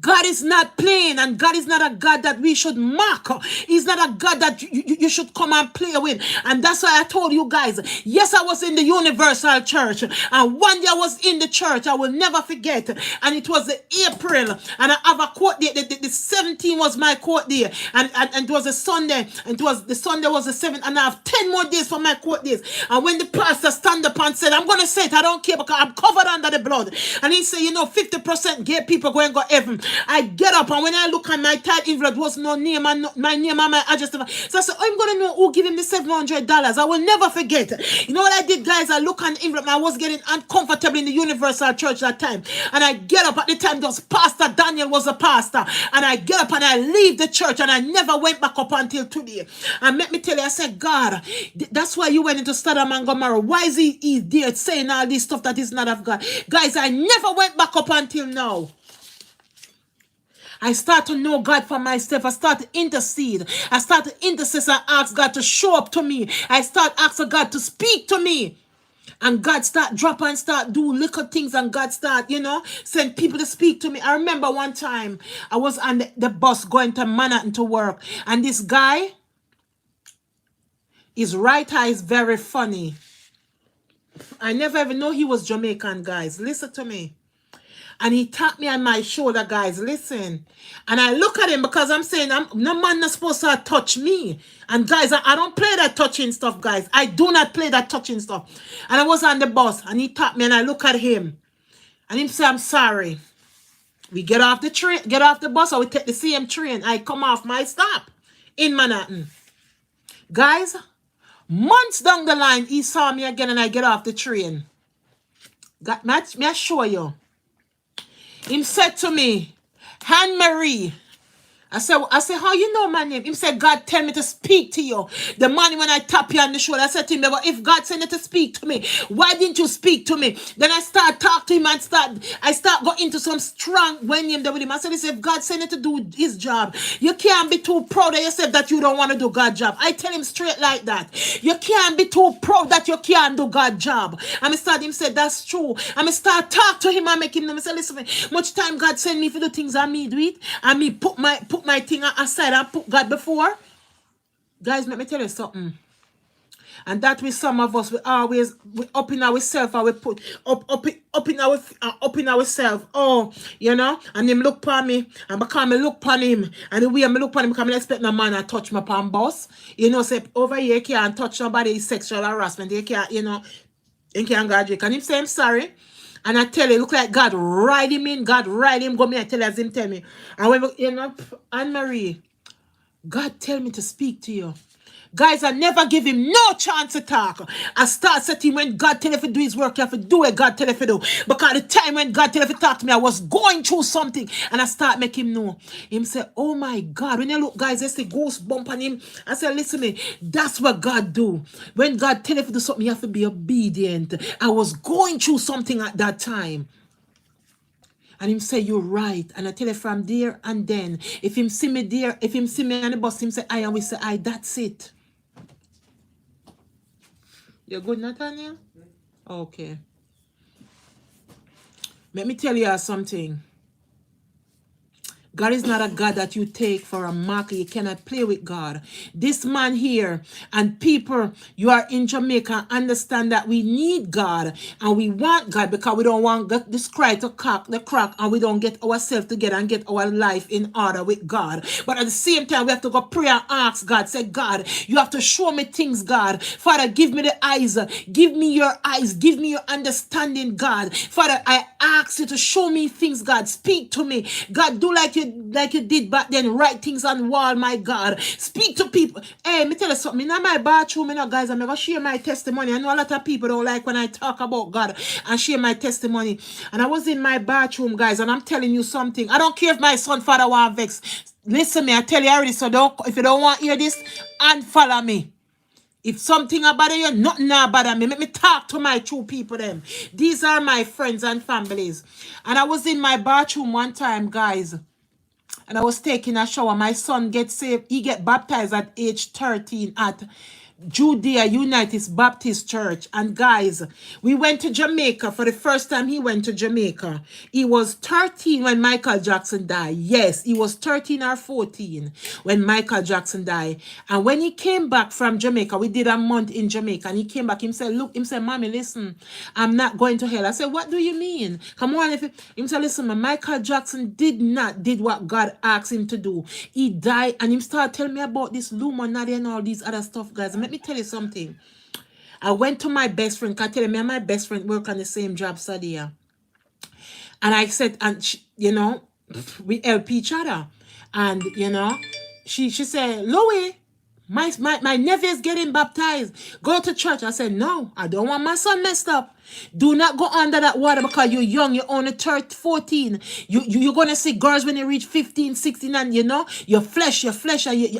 God is not playing, and God is not a God that we should mock. He's not a God that you should come and play with. And that's why I told you guys, yes, I was in the Universal Church, and one day I was in the church, I will never forget, and it was April, and I have a court day, the 17th was my court day, and it was a Sunday, and the Sunday was the 7th, and I have 10 more days for my court days. And when the pastor stand up and said, I'm going to say it, I don't care because I'm covered under the blood, and he said, 50% gay people going to go heaven. I get up, and when I look at my tithe envelope, was no name and my name and my address. So I said, I'm going to know who gave him the $700. I will never forget. You know what I did, guys? I look at the envelope, and I was getting uncomfortable in the Universal Church that time. And I get up at the time, just Pastor Daniel was a pastor. And I get up and I leave the church, and I never went back up until today. And let me tell you, I said, God, that's why you went into Sodom and Gomorrah. Why is he there saying all this stuff that is not of God? Guys, I never went back up until now. I start to know God for myself. I start to intercede. I start to intercede and ask God to show up to me. I start asking God to speak to me. And God start drop and start do little things, and God start, send people to speak to me. I remember one time I was on the bus going to Manhattan to work, and this guy, his right eye is very funny. I never even know he was Jamaican, guys. Listen to me. And he tapped me on my shoulder, guys. Listen. And I look at him because I'm saying, no man not supposed to touch me. And guys, I don't play that touching stuff, guys. I do not play that touching stuff. And I was on the bus, and he tapped me, and I look at him. And he said, I'm sorry. We get off the bus, or we take the same train. I come off my stop in Manhattan. Guys, months down the line, he saw me again, and I get off the train. May I show you? He said to me, Anne Marie. I said, how you know my name? Him said, God tell me to speak to you. The morning when I tap you on the shoulder, I said to him, but if God said to speak to me, why didn't you speak to me? Then I start talk to him and I start going into some strong when him there with him. I said, listen, if God said to do his job, you can't be too proud of yourself that you don't want to do God's job. I tell him straight like that. You can't be too proud that you can't do God's job. And I start him said, that's true. And I start talk to him and make him know. I say, listen, much time God send me for the things I me do it. And me put my thing aside and put God before. Guys, let me tell you something. And that with some of us, we up in ourselves and we put up in ourselves. Oh, you know, and him look upon me, and because me look upon him, and the way me look upon him, because I expect no man to touch my palm boss. You know, say over here you can't touch somebody, it's sexual harassment. You can't, you know, you can't graduate. And him say I'm sorry. And I tell you, look like God ride him in, God ride him, go me, I tell you as him tell me. And when you know, Anne Marie, God tell me to speak to you. Guys, I never give him no chance to talk. I start setting when God tell you to do his work, you have to do it God tell you to do. Because the time when God tell you to talk to me, I was going through something. And I start make him know. Him say, oh my God. When you look, guys, I see ghost bump on him. I say, listen me, that's what God do. When God tell you to do something, you have to be obedient. I was going through something at that time. And him say, you're right. And I tell you from there and then, if him see me there, if him see me on the bus, him say, I, and we say, I, that's it. You good, Nathaniel? Okay. Let me tell you something. God is not a God that you take for a mark. You cannot play with God. This man here and people, you are in Jamaica, understand that we need God and we want God because we don't want this cry to crack and we don't get ourselves together and get our life in order with God. But at the same time, we have to go pray and ask God. Say, God, you have to show me things, God. Father, give me the eyes. Give me your eyes. Give me your understanding, God. Father, I ask you to show me things, God. Speak to me. God, do like you did back then. Write things on the wall, my God. Speak to people. Hey, me tell you something. In my bathroom, you know, guys, I'm going to share my testimony. I know a lot of people don't like when I talk about God and share my testimony. And I was in my bathroom, guys, and I'm telling you something. I don't care if my son father want vex. Listen me, I tell you already, so if you don't want to hear this, unfollow me. If something about you, nothing about me. Make me talk to my true people them. These are my friends and families. And I was in my bathroom one time, guys. And I was taking a shower. My son gets saved. He get baptized at age 13 at Judea United Baptist Church. And guys, we went to Jamaica for the first time he went to Jamaica. He was 13 when Michael Jackson died. Yes, he was 13 or 14 when Michael Jackson died. And when he came back from Jamaica, we did a month in Jamaica, and he came back, he said, look, he said, Mommy, listen, I'm not going to hell. I said, what do you mean? Come on, he said, listen, Michael Jackson did what God asked him to do. He died, and he started telling me about this Illuminati and all these other stuff, guys. Let me tell you something. I went to my best friend. Can I tell you, me and my best friend work on the same job, Sadia. And I said, and she, you know, we help each other. And, you know, she said, Louie, my nephew is getting baptized. Go to church. I said, no, I don't want my son messed up. Do not go under that water because you're young. You're only 13, 14. You're going to see girls when you reach 15, 16, and you know, your flesh. And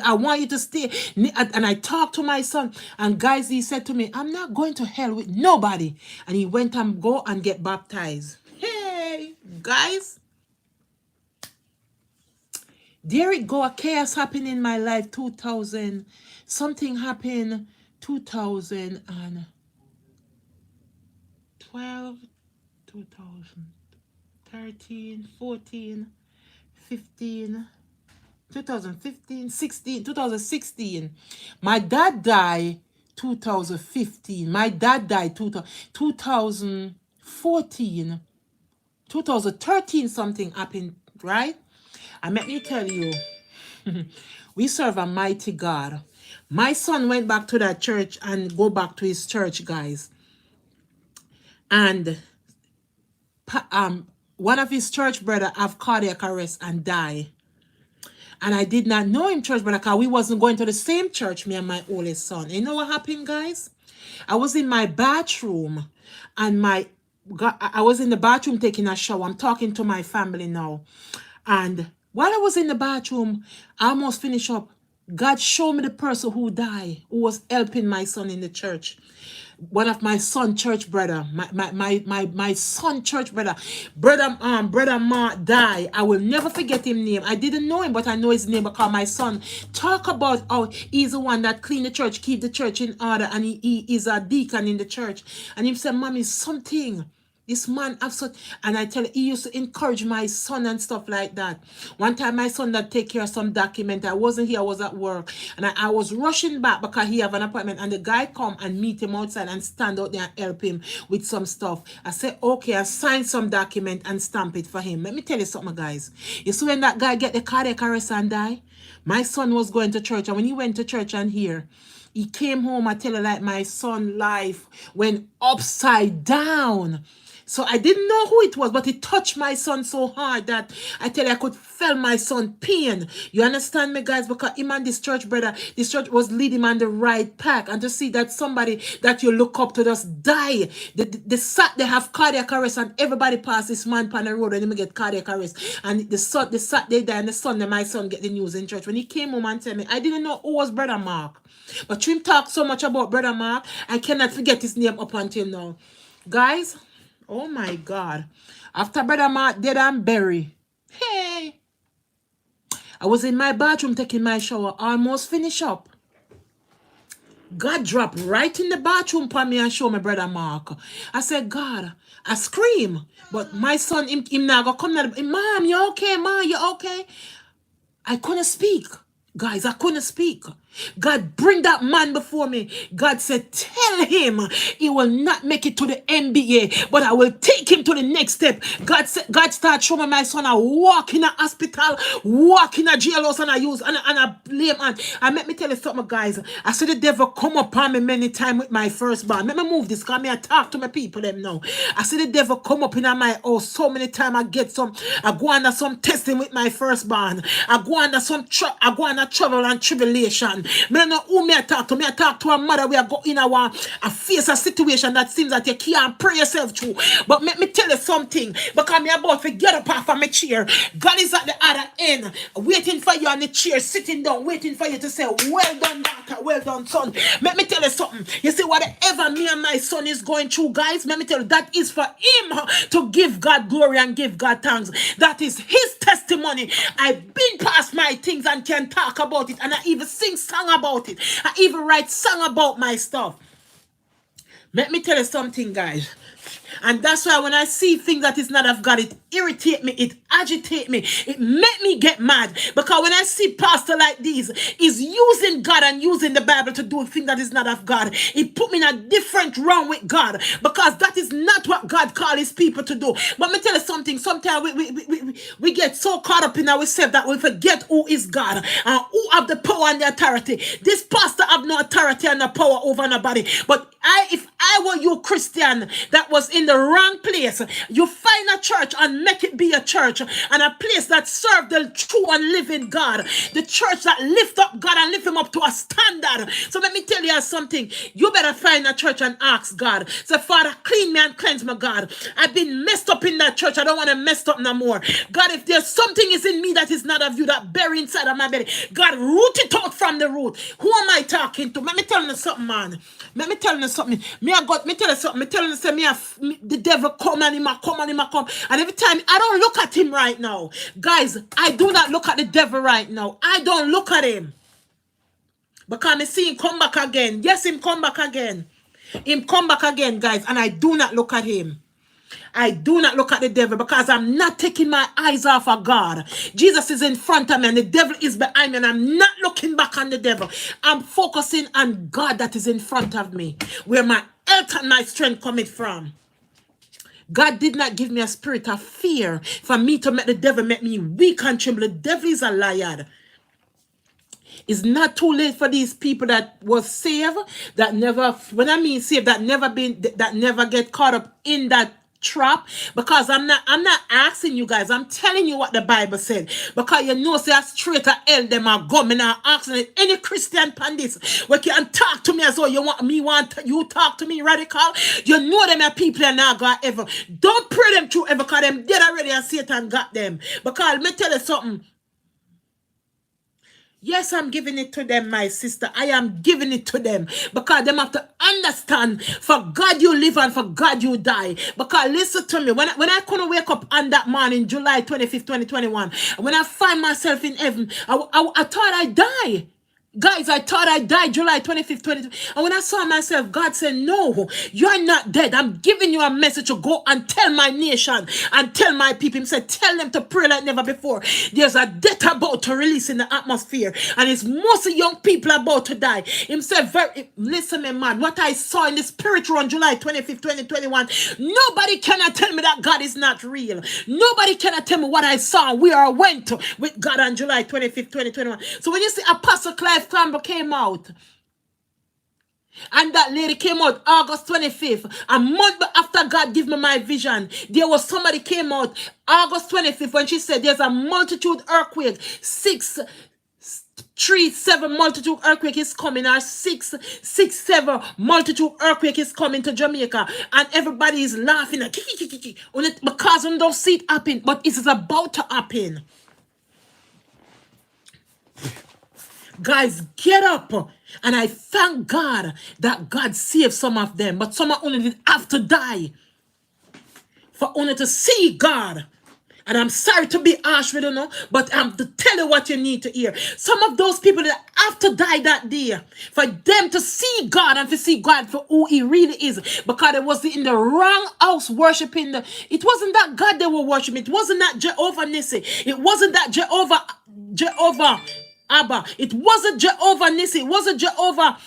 I want you to stay. And I talked to my son. And guys, he said to me, I'm not going to hell with nobody. And he went and go and get baptized. Hey, guys. There it go, a chaos happened in my life, 2000. Something happened 2012, 2013, 14, 15, 2015, 16, 2016. My dad died 2015. My dad died 2014. 2013 something happened, right? And let me tell you, we serve a mighty God. My son went back to that church and go back to his church, guys. And one of his church brother have cardiac arrest and die. And I did not know him, church brother, because we wasn't going to the same church, me and my oldest son. You know what happened, guys? I was in my bathroom and I was in the bathroom taking a shower. I'm talking to my family now. And while I was in the bathroom, I almost finished up. God showed me the person who died, who was helping my son in the church. One of my son church brother, my son church brother, brother Mark died. I will never forget him name. I didn't know him, but I know his name because my son talk about how he's the one that clean the church, keep the church in order, and he is a deacon in the church. And he said, "Mommy, something." This man have such, and I tell you, he used to encourage my son and stuff like that. One time my son that take care of some document. I wasn't here, I was at work. And I was rushing back because he have an appointment. And the guy come and meet him outside and stand out there and help him with some stuff. I said, okay, I sign some document and stamp it for him. Let me tell you something, guys. You see when that guy get the cardiac arrest and die? My son was going to church. And when he went to church and here, he came home, I tell you, like my son life went upside down. So I didn't know who it was, but it touched my son so hard that I tell you, I could feel my son pain. You understand me, guys? Because him and this church brother, this church was leading him on the right path. And to see that somebody that you look up to just die, they have cardiac arrest and everybody pass this man on the road and him get cardiac arrest. And the Saturday die and the Sunday my son get the news in church. When he came home and tell me, I didn't know who was Brother Mark. But him talk so much about Brother Mark, I cannot forget his name up until now. Guys, oh my God. After Brother Mark dead and buried, hey, I was in my bathroom taking my shower, almost finished up. God dropped right in the bathroom for me and show me Brother Mark. I said, God, I scream. But my son, him now go come now. Mom, you okay? Mom, you okay? I couldn't speak. Guys, I couldn't speak. God, bring that man before me. God said, tell him he will not make it to the NBA, but I will take him to the next step. God said, God started showing me my son. I walk in a hospital, walk in a jailhouse, and I blame and I let me tell you something, guys. I see the devil come upon me many times with my firstborn. Let me move this, because I talk to my people them now. I see the devil come up in my house so many times. I go under some testing with my firstborn. I go under trouble and tribulation. Me don't know who me I talk to. Me I talk to a mother. We are go in a face a situation that seems that you can't pray yourself through. But let me tell you something. Because me about to get up off of my chair. God is at the other end, waiting for you on the chair, sitting down, waiting for you to say, well done, daughter, well done, son. Let me tell you something. You see, whatever me and my son is going through, guys, let me tell you, that is for him to give God glory and give God thanks. That is his testimony. I've been past my things and can talk about it, and I even sing song about it. I even write song about my stuff. Let me tell you something, guys. And that's why when I see things that is not of God, it irritate me, it agitate me, it make me get mad. Because when I see pastor like these, is using God and using the Bible to do things that is not of God, it put me in a different realm with God. Because that is not what God called his people to do. But let me tell you something, sometimes we get so caught up in ourselves that we forget who is God and who have the power and the authority. This pastor have no authority and no power over nobody. But if I were you, Christian, that was in the wrong place, you find a church and make it be a church and a place that serve the true and living God, the church that lift up God and lift him up to a standard. So let me tell you something. You better find a church and ask God. Say, Father, clean me and cleanse my God. I've been messed up in that church. I don't want to mess up no more. God, if there's something is in me that is not of you, that bury inside of my belly, God, root it out from the root. Who am I talking to? Let me tell you something, man. Let me tell you something. Me tell you something. Me tell you say the devil come and him a come and him a come. And every time I don't look at him right now. Guys, I do not look at the devil right now. I don't look at him. Because I see him come back again. Yes, him come back again. Him come back again, guys. And I do not look at him. I do not look at the devil because I'm not taking my eyes off of God. Jesus is in front of me and the devil is behind me, and I'm not looking back on the devil. I'm focusing on God that is in front of me, where my health and my strength coming from. God did not give me a spirit of fear for me to make the devil make me weak and tremble. The devil is a liar. It's not too late for these people that was saved, that never, when I mean saved, that never get caught up in that trap, because I'm not asking you guys, I'm telling you what the Bible said, because you know say a straight a hell them are go. Me not asking any Christian pandits we can talk to me as though you want you talk to me radical. You know them are people are not gonna ever, don't pray them through ever, because them dead already and Satan got them. Because let me tell you something. Yes, I'm giving it to them, my sister. I am giving it to them, because them have to understand, for God you live and for God you die. Because listen to me, when I couldn't wake up on that morning, July 25th, 2021, when I find myself in heaven, I thought I'd die. Guys, I thought I died July 25th, 2020. And when I saw myself, God said, no, you're not dead. I'm giving you a message to go and tell my nation and tell my people. He said, tell them to pray like never before. There's a death about to release in the atmosphere. And it's mostly young people about to die. He said, listen, me man, what I saw in the spirit realm July 25th, 2021, nobody cannot tell me that God is not real. Nobody cannot tell me what I saw, where I went with God on July 25th, 2021. So when you see Apostle Clive Campbell came out, and that lady came out August 25th, a month after God gave me my vision, there was somebody came out August 25th when she said there's a multitude earthquake, 637 multitude earthquake is coming, or 667 multitude earthquake is coming to Jamaica, and everybody is laughing like, because we don't see it happen, but it is about to happen. Guys, get up. And I thank God that God saved some of them, but some only did have to die for only to see God. And I'm sorry to be harsh with you, but I'm to tell you what you need to hear. Some of those people that have to die that day for them to see God and to see God for who He really is, because it was in the wrong house worshiping. It wasn't that God they were worshiping. It wasn't that Jehovah Nissi. It wasn't that Jehovah Abba. It wasn't Jehovah Nissi. It wasn't Jehovah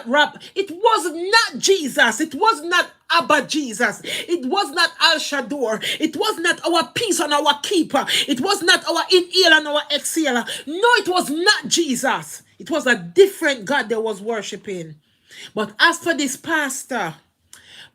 Rab. It was not Jesus. It was not Abba Jesus. It was not Al Shaddor. It was not our peace and our keeper. It was not our inhaler and our exhaler. No, it was not Jesus. It was a different God they was worshiping. But as for this pastor,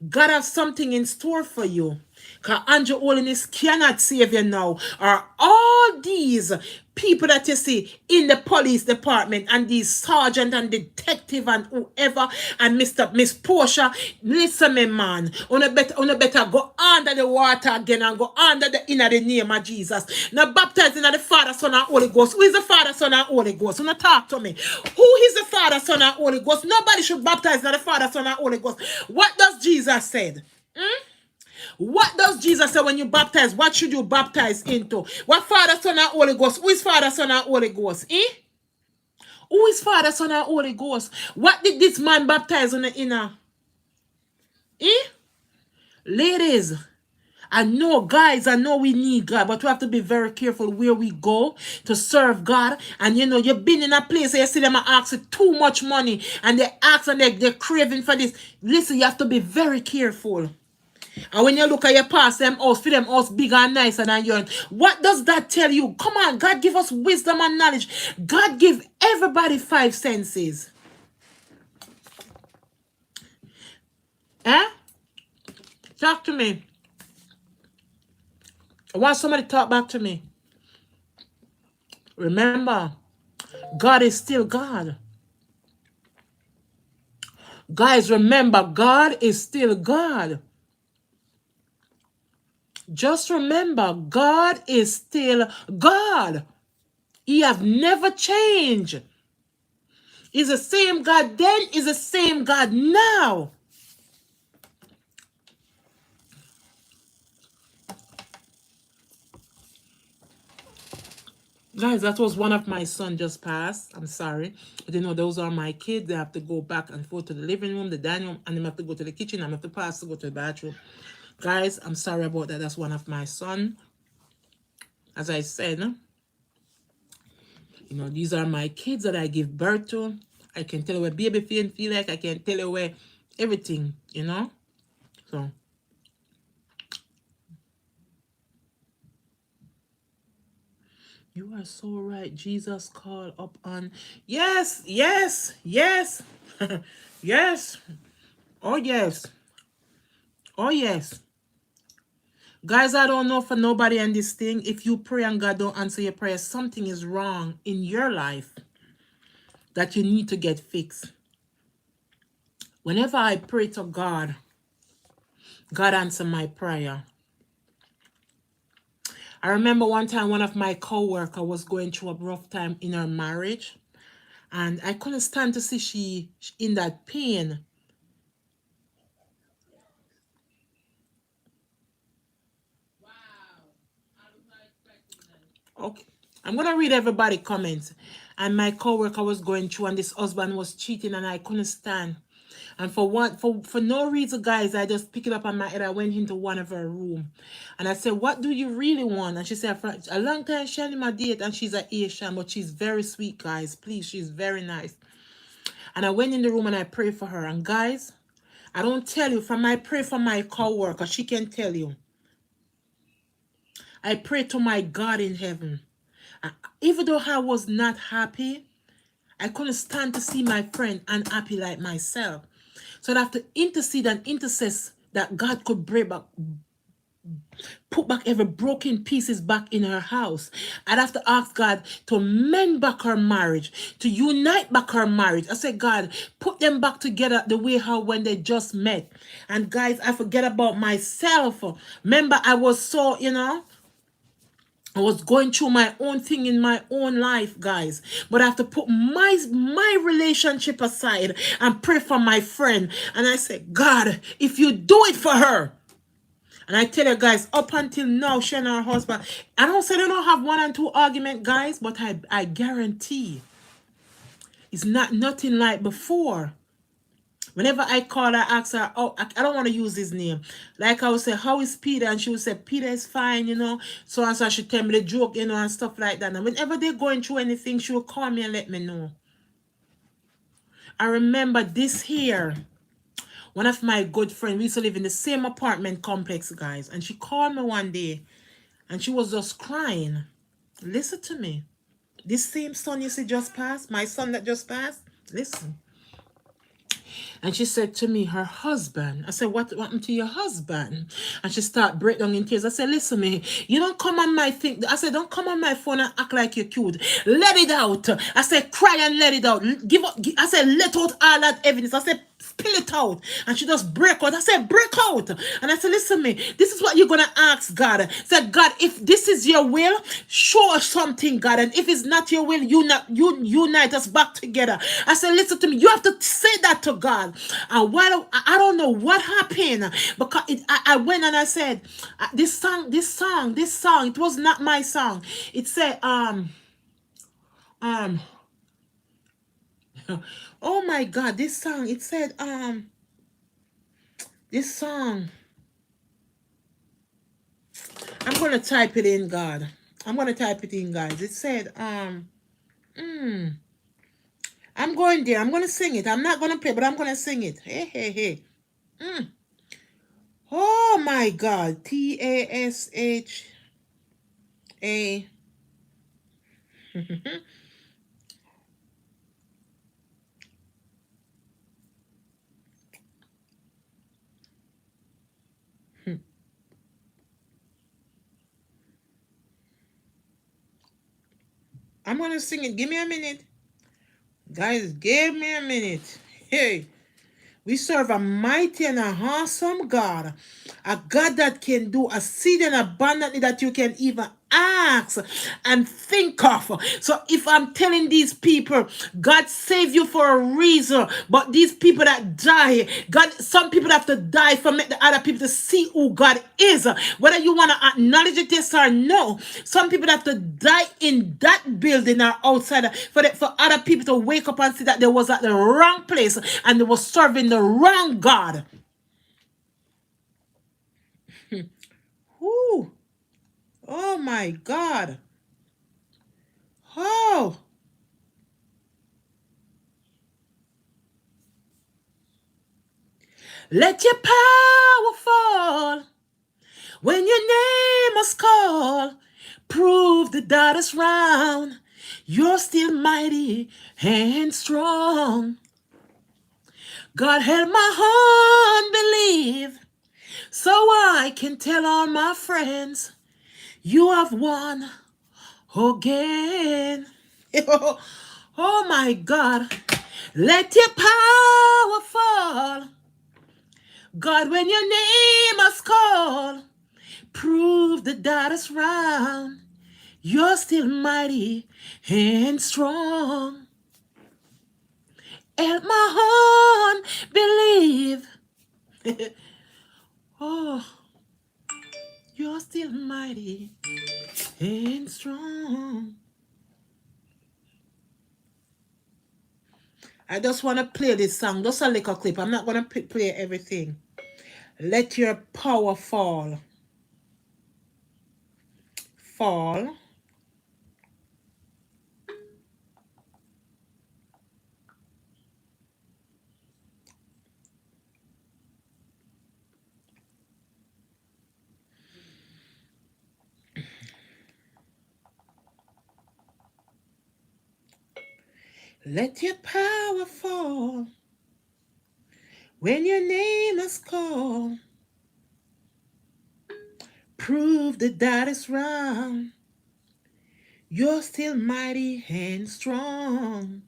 God has something in store for you. Because Andrew Holiness cannot save you now. Or all these people that you see in the police department, and these sergeant and detective and whoever, and Miss Portia, listen me man, on a better go under the water again and go under the inner the name of Jesus. Now baptized in the Father, Son, and Holy Ghost. Who is the Father, Son, and Holy Ghost? Now talk to me. Who is the Father, Son, and Holy Ghost? Nobody should baptize in the Father, Son, and Holy Ghost. What does Jesus said? What does Jesus say when you baptize? What should you baptize into? What Father, Son, and Holy Ghost? Who is Father, Son, and Holy Ghost? Who is Father, Son, and Holy Ghost? What did this man baptize on the inner? Ladies, I know, guys, I know we need God, but we have to be very careful where we go to serve God. And you've been in a place where you see them asking too much money, and they ask and they're craving for this. Listen, you have to be very careful. And when you look at your past, them house, for them house bigger and nicer than yours. What does that tell you? Come on, God give us wisdom and knowledge. God give everybody 5 senses. Talk to me. I want somebody to talk back to me. Remember, God is still God. Guys, remember, God is still God. Just remember, God is still God. He have never changed. He's the same God then, he's the same God now. Guys, that was one of my son just passed. I'm sorry. But those are my kids. They have to go back and forth to the living room, the dining room, and they have to go to the kitchen. I have to pass to go to the bathroom. Guys, I'm sorry about that. That's one of my son. As I said, these are my kids that I give birth to. I can tell you where baby feel like. I can tell you where everything, So, you are so right. Jesus called up on. Yes, yes, yes, yes. Oh, yes. Oh, yes. Guys, I don't know for nobody on this thing. If you pray and God don't answer your prayer, something is wrong in your life that you need to get fixed. Whenever I pray to God, God answer my prayer. I remember one time one of my co-worker was going through a rough time in her marriage, and I couldn't stand to see she in that pain. Okay. I'm gonna read everybody comments. And my coworker was going through, and this husband was cheating, and I couldn't stand. And for no reason, guys, I just picked it up on my head. I went into one of her room, and I said, "What do you really want?" And she said, "For a long time she had my date, and she's an Asian, but she's very sweet, guys. Please, she's very nice." And I went in the room and I prayed for her. And guys, I don't tell you, from I pray for my coworker, she can tell you. I pray to my God in heaven. Even though I was not happy, I couldn't stand to see my friend unhappy like myself. So I'd have to intercede and intercess that God could put back every broken pieces back in her house. I'd have to ask God to mend back her marriage, to unite back her marriage. I said, God, put them back together the way how when they just met. And guys, I forget about myself. Remember, I was so, I was going through my own thing in my own life, guys. But I have to put my relationship aside and pray for my friend. And I said, God, if you do it for her. And I tell you guys, up until now, she and her husband, I don't say they don't have one and two argument, guys, but I guarantee it's not nothing like before. Whenever I call her, ask her, oh, I don't want to use his name. Like I would say, how is Peter? And she would say, Peter is fine, So and so she tell me the joke, and stuff like that. And whenever they're going through anything, she will call me and let me know. I remember this here. One of my good friends, we used to live in the same apartment complex, guys. And she called me one day and she was just crying. Listen to me. This same son you see just passed, my son that just passed, listen. And she said to me, her husband. I said, what happened to your husband? And she started break down in tears. I said, listen me, you don't come on my thing. I said, don't come on my phone and act like you're cute. Let it out. I said, cry and let it out. Give up. I said, let out all that evidence. I said, spill it out. And she just break out. I said, break out. And I said, listen me, this is what you're going to ask God. I said, God, if this is your will, show us something, God. And if it's not your will, you unite us back together. I said, listen to me, you have to say that to God. And while I don't know what happened, because I went and I said, this song, it was not my song. It said, oh my God, this song, it said, this song, I'm going to type it in, God. I'm going to type it in, guys. It said, I'm going there. I'm going to sing it. I'm not going to play, but I'm going to sing it. Hey, hey, hey. Oh my God. TASHA. I'm going to sing it. Give me a minute. Guys, give me a minute. Hey. We serve a mighty and a awesome God. A God that can do exceeding abundantly that you can even ask and think of. So if I'm telling these people, God saved you for a reason, but these people that die, God, some people have to die for make the other people to see who God is. Whether you want to acknowledge it, yes or no. Some people have to die in that building or outside for other people to wake up and see that they was at the wrong place and they were serving the wrong God. Whoo. Oh my God. Oh. Let your power fall when your name is called. Prove the dot is round. You're still mighty and strong. God, help my heart believe. So I can tell all my friends, you have won again. Oh my God. Let your power fall. God, when your name is called, prove the dot is round. You're still mighty and strong. Help my heart believe. Oh, you're still mighty and strong. I just want to play this song, just a little clip. I'm not going to play everything. Let your power fall. Fall. Let your power fall. When your name is called, prove the dot is round. You're still mighty and strong.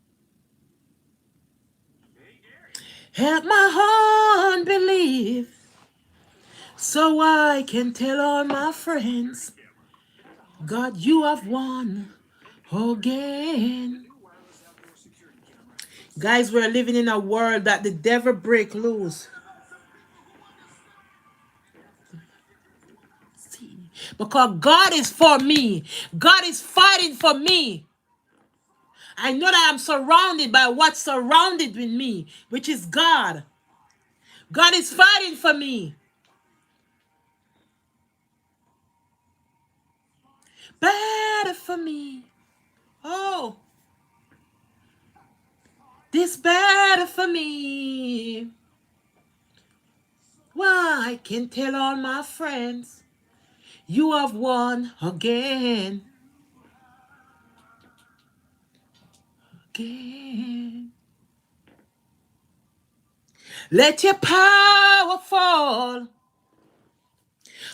Help my heart believe, so I can tell all my friends, God, you have won again. Guys, we're living in a world that the devil break loose. Because God is for me. God is fighting for me. I know that I'm surrounded by what's surrounded with me, which is God. God is fighting for me. Better for me. Oh, this better for me. Why, I can tell all my friends, you have won again. Again. Let your power fall.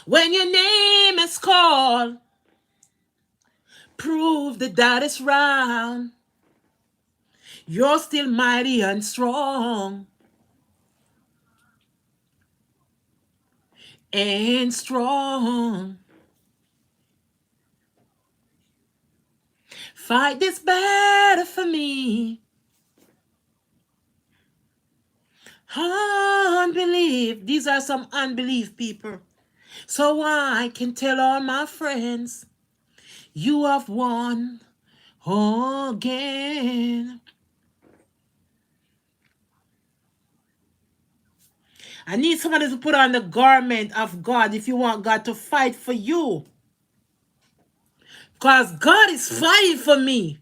When your name is called, prove the dot is round. You're still mighty and strong. And strong. Fight this battle for me. Unbelief. These are some unbelief people. So I can tell all my friends, you have won again. I need somebody to put on the garment of God if you want God to fight for you. Because God is fighting for me.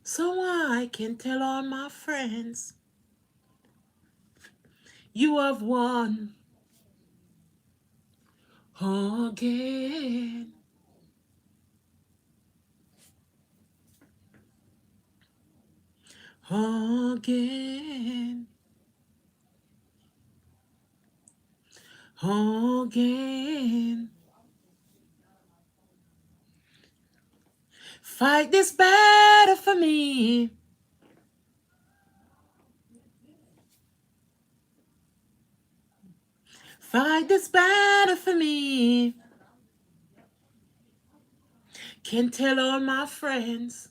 So I can tell all my friends, you have won again. Again. Again. Fight this battle for me. Fight this battle for me. Can tell all my friends,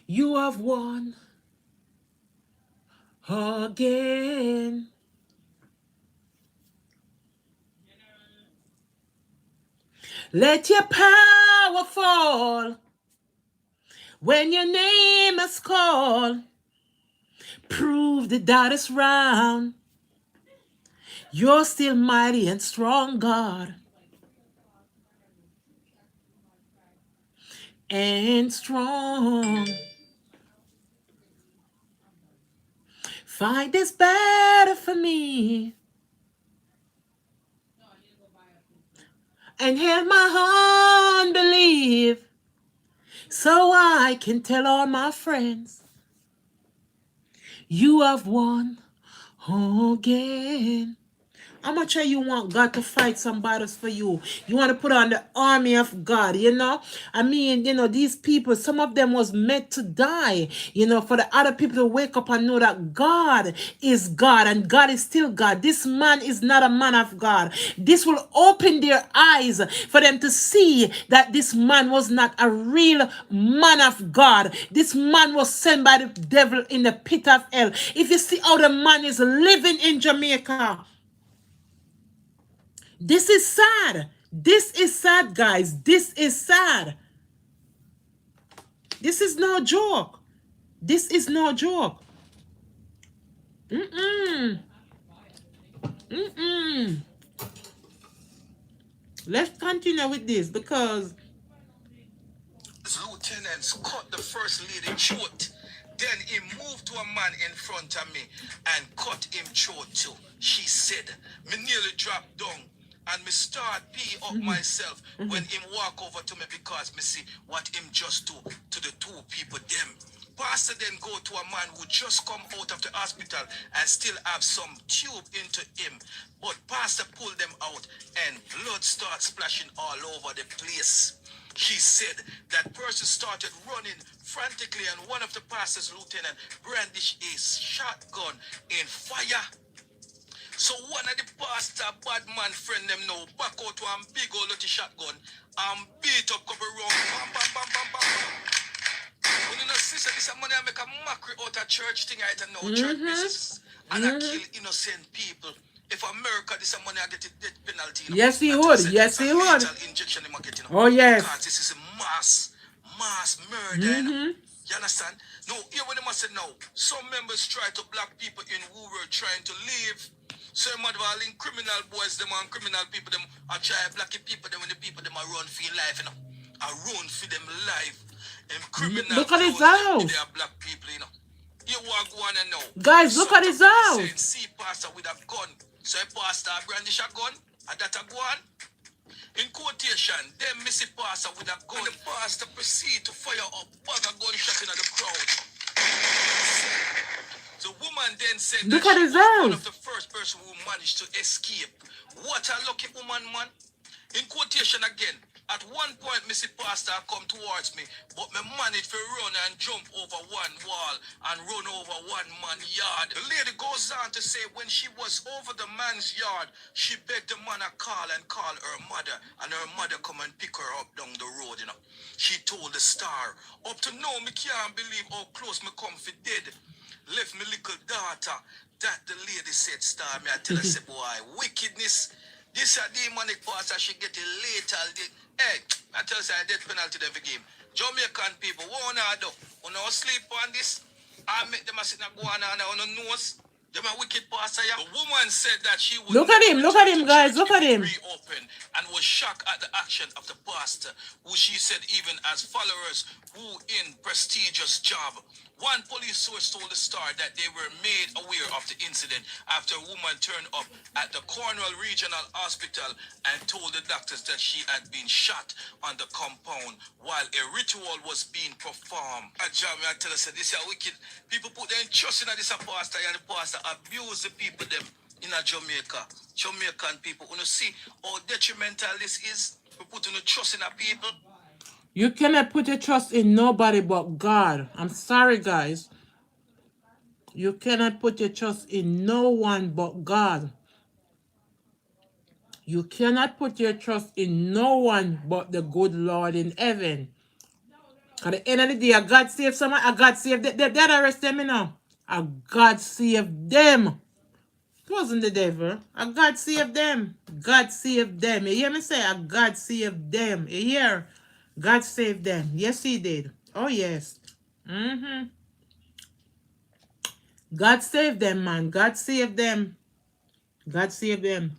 you have won again. Let your power fall when your name is called. Prove the dot is round. You're still mighty and strong, God. And strong. find is better for me. And heal my unbelief so I can tell all my friends you have won again. How much of you want God to fight some battles for you? You want to put on the army of God, you know? I mean, you know, these people, some of them was meant to die, you know, for the other people to wake up and know that God is God and God is still God. This man is not a man of God. This will open their eyes for them to see that this man was not a real man of God. This man was sent by the devil in the pit of hell. If you see how the man is living in Jamaica, this is sad. This is sad, guys. This is sad. This is no joke. This is no joke. Mm-mm. Mm-mm. Let's continue with this because His lieutenants cut the first lady throat. Then he moved to a man in front of me and cut him throat too. She said, me nearly dropped down and me start pee up myself when him walk over to me because me see what him just do to the two people them. Pastor then go to a man who just come out of the hospital and still have some tube into him. But pastor pulled them out and blood starts splashing all over the place. She said that person started running frantically and one of the pastor's lieutenant brandished a shotgun in fire. So one of the pastor bad man friend them now back out to a big old little shotgun and beat up couple round. Bam, bam, bam, bam, bam, bam. When you know, sister, this is money I make a mockery out of church thing I don't know, church business. And I kill innocent people. If America, this is money I get a death penalty. You know? yes, he would. Yes, he would. Injection in market, you know? Oh, yes. Because this is a mass murder. You know? You understand? No, here when they must say now, some members try to block people in who were trying to leave. So you might well in criminal boys, them and criminal people, them are try blocking people, them when the people them are run for your life, you know. Are run for them life. And criminal Look at his clothes, house. they are black people, you know. You walk one and know. Guys, look at his house. See pastor with a gun. So a pastor brandish a gun, and that a gun. In quotation, then Missy pastor with a gun. And the pastor proceed to fire up bag of gunshot in the crowd. The woman then said look that at she his was house. one of the first person who managed to escape. What a lucky woman, man. In quotation again, at one point, Missy Pastor come towards me, but me managed to run and jump over one wall and run over one man's yard. The lady goes on to say when she was over the man's yard, she begged the man to call her mother, and her mother come and pick her up down the road, you know. She told the star, up to now, me can't believe how close me come for dead. Left me little daughter. That the lady said, star, me I tell her, say, boy, wickedness. This a demonic pastor, she get a lethal. Hey, I tell you, I death penalty them for game. Jamaican people, what wanna do? Wanna sleep on this? I make them a sit and go on the nose. Them a wicked pastor, yeah. The woman said that she would Look at him, guys, look at him. Reopen and was shocked at the action of the pastor, who she said even as followers who in prestigious job. One police source told the Star that they were made aware of the incident after a woman turned up at the Cornwall Regional Hospital and told the doctors that she had been shot on the compound while a ritual was being performed. I tell us that this is wicked. People put their trust in this pastor and the pastor abuse the people them in a Jamaica. Jamaican people. You see how detrimental this is? We put no trust in our people. You cannot put your trust in nobody but God. I'm sorry, guys. You cannot put your trust in no one but God. You cannot put your trust in no one but the good Lord in heaven. At the end of the day, a God save someone, a God save them. They arrest them, you know. A God save them. It wasn't the devil. A God save them. God save them. You hear me say? A God save them. You hear? God saved them. Yes, he did. Oh, yes. God saved them, man. God saved them. God saved them.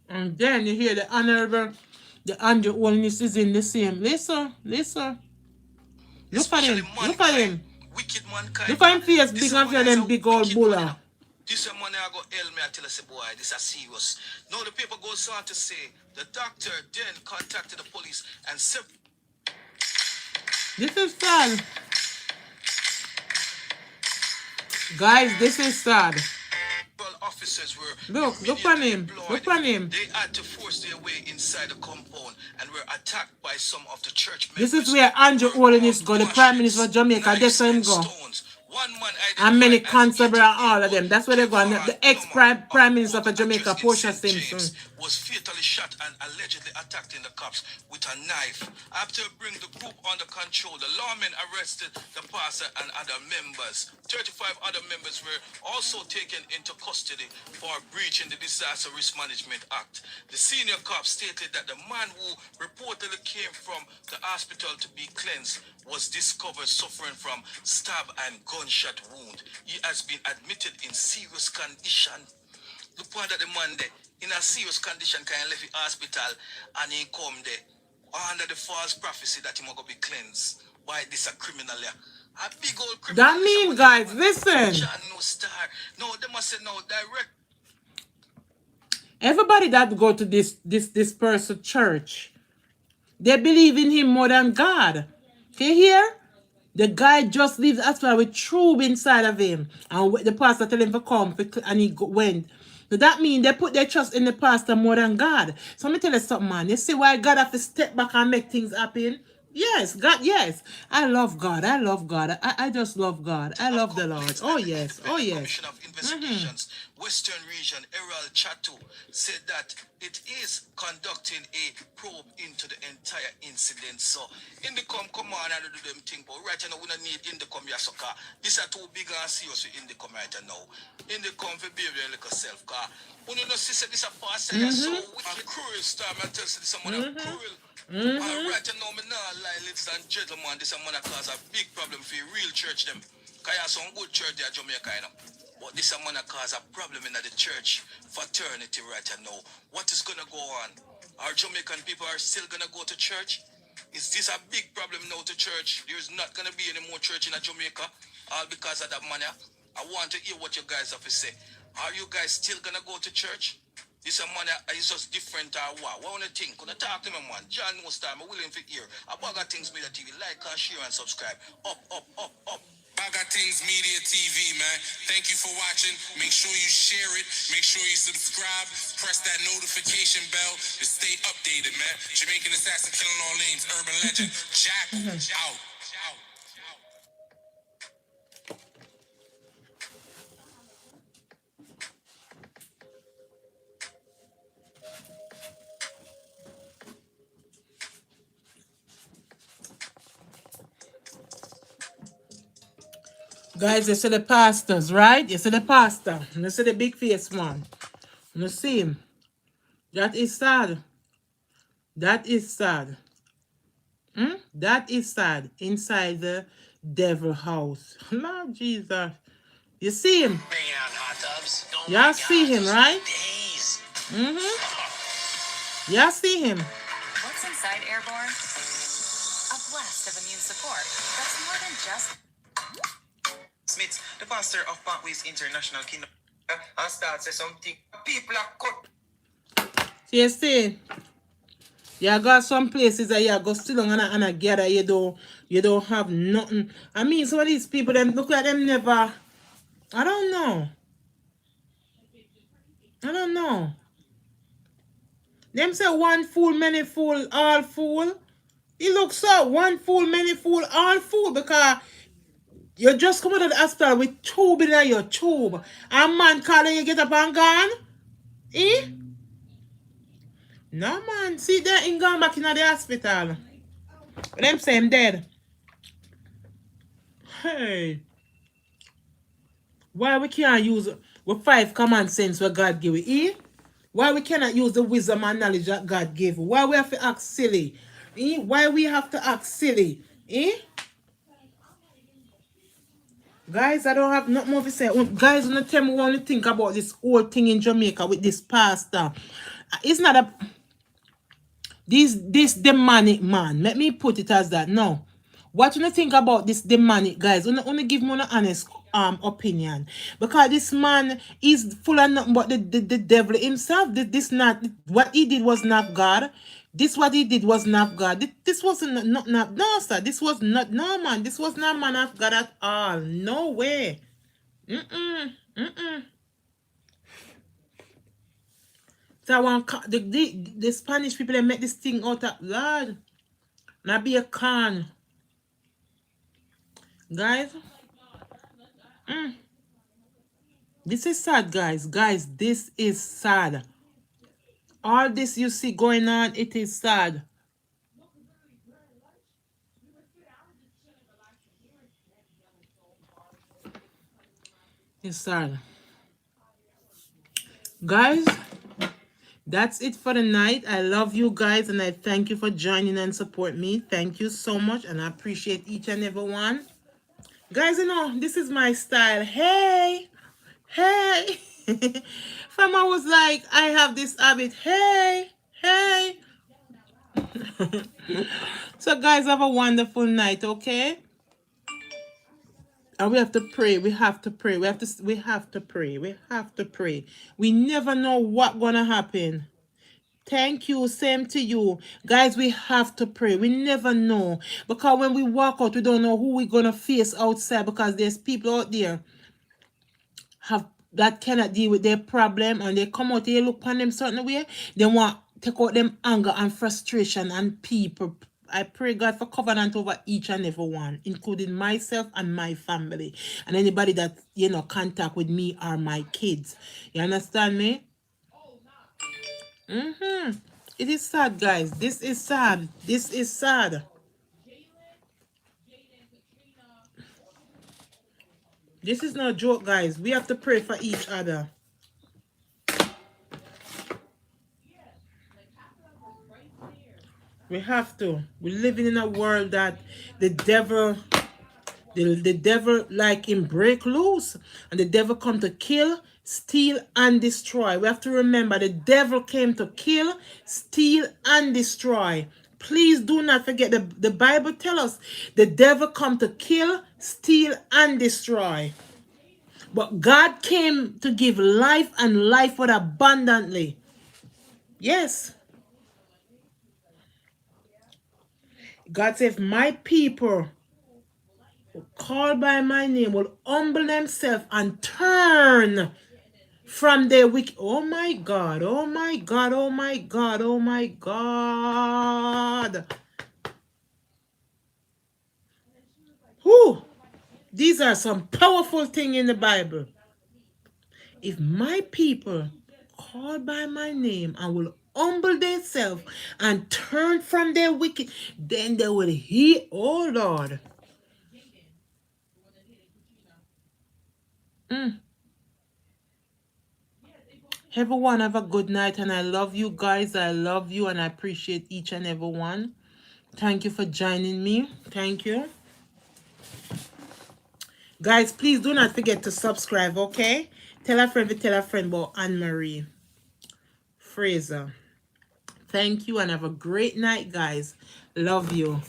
And then you hear the Honorable The Andrew Holness is in the same. Listen, listen. Look at Especially him. Look at mankind, him. wicked mankind. Look at him face This big is and money for is a them big old wicked money, bulla. This is money I go hell me I tell us, boy, this is serious. Now the paper goes on to say the doctor then contacted the police and several This is sad. Guys, this is sad. officers were Look at immediately him. deployed. Look at him. They had to force their way inside the compound and were attacked by some of the church This is members where who Andrew were Holness armed go, the Prime Minister of machetes, Jamaica. That's knives, where him and go. stones. One man And many identified as constable and all of them. That's where they go. And the ex-Prime Prime Minister of Jamaica, Portia St. Simpson. James, was fatally shot and allegedly attacked in the cops with a knife. After bringing the group under control, the lawmen arrested the pastor and other members. 35 other members were also taken into custody for breaching the Disaster Risk Management Act. The senior cop stated that the man who reportedly came from the hospital to be cleansed was discovered suffering from stab and gunshot wound. He has been admitted in serious condition. The point that the man there in a serious condition can leave the hospital and he come there under the false prophecy that he might be cleansed by this a criminal here. A big old criminal. That mean, guys, listen. John no star. No, they must say no direct. Everybody that go to this person church, they believe in him more than God. Can you hear? The guy just leaves the hospital with tube inside of him. And the pastor tell him to come and he went. So that means they put their trust in the pastor more than God. So let me tell you something, man. You see why God have to step back and make things happen? Yes, God, yes. I love God. I love God. I just love God. I love the Lord. Oh, yes. Oh, yes. Commission of Investigations, Western Region, Errol Chatu, said that it is conducting a probe into the entire incident. So, in the come on and do them thing, but right now we don't need in the come your soccer. This are too big and serious in the come right now. In the come for baby your little self car. When you know see this a fast so wicked cruel star, I tell you this someone cruel. Right now, me not lie, ladies and gentlemen, this is going to cause a big problem for the real church them. Because you have some good church there, Jamaica, you know. But this is going to cause a problem in the church fraternity right now. What is going to go on? Our Jamaican people are still going to go to church? Is this a big problem now to church? There's not going to be any more church in Jamaica, all because of that money. I want to hear what you guys have to say. Are you guys still going to go to church? This a man is just different or what? What do you think? Could I talk to me, man? John most time, I'm willing to hear. A bag of things media TV. Like, share, and subscribe. Up, up, up, up. Bag of things media TV, man. Thank you for watching. Make sure you share it. Make sure you subscribe. Press that notification bell to stay updated, man. Jamaican assassin killing all names. Urban legend. Jackal. Out. Guys, you see the pastors, right? You see the pastor. You see the big face man. You see him. That is sad. That is sad. That is sad. Inside the devil house. Lord Jesus. You see him? Bringing out hot tubs. Oh Y'all see him, right? Days. Y'all see him. What's inside Airborne? A blast of immune support that's more than just Smith, the pastor of Pathways International Kingdom, and starts something. People are cut. You see? You got some places that you go sit down and gather, you don't have nothing. I mean, some of these people, them look like them never. I don't know. Them say one fool, many fool, all fool. It looks so one fool, many fool, all fool, because you just come out of the hospital with tube in your tube. And man calling you get up and gone. Eh? No man. See that in gone back in the hospital. Them say him dead. Hey. Why we can't use with 5 common sense what God give you? Eh? Why we cannot use the wisdom and knowledge that God gave you? Why we have to act silly? Eh? Why we have to act silly? Eh? Guys, I don't have nothing more to say. Guys, don't tell me what you think about this whole thing in Jamaica with this pastor. It's not a... This demonic man. Let me put it as that. No. What do you think about this demonic, guys? Only give me an honest opinion. Because this man is full of nothing but the devil himself. This not what he did was not God. This what he did was not God. This wasn't not no sir. This was not no man. This was not man of God at all. No way. Mm-mm. Mm-mm. So I want the Spanish people they make this thing out of Lord. Not be a con. Guys, this is sad, guys. Guys, this is sad. All this you see going on, it is sad. It's sad. Guys, that's it for the night. I love you guys and I thank you for joining and support me. Thank you so much and I appreciate each and every one. Guys, you know, this is my style. Hey, hey. From I was like, I have this habit. Hey, hey. So guys, have a wonderful night, okay? And we have to pray. We have to pray. We have to pray. We have to pray. We never know what gonna happen. Thank you. Same to you. Guys, we have to pray. We never know. Because when we walk out, we don't know who we're gonna face outside because there's people out there have that cannot deal with their problem and they come out here look upon them certain way. They want to take out them anger and frustration and people. I pray God for covenant over each and every one, including myself and my family. And anybody that, you know, contact with me or my kids. You understand me? It is sad, guys. This is sad. This is sad. This is no joke, guys. We have to pray for each other. We have to. We're living in a world that the devil like him break loose and the devil come to kill, steal and destroy. We have to remember the devil came to kill, steal and destroy. Please do not forget the Bible tells us the devil come to kill, steal and destroy. But God came to give life and life with abundantly. Yes. God said, if my people called by my name will humble themselves and turn from their wicked. Oh my God, oh my God, oh my God, oh my God. Whew. These are some powerful things in the Bible. If my people called by my name and will humble themselves and turn from their wicked, then they will hear, oh Lord. Everyone have a good night and I love you guys. I love you and I appreciate each and every one. Thank you for joining me. Thank you. Guys, please do not forget to subscribe, okay? Tell a friend about Anne-Marie Fraser. Thank you and have a great night, guys. Love you.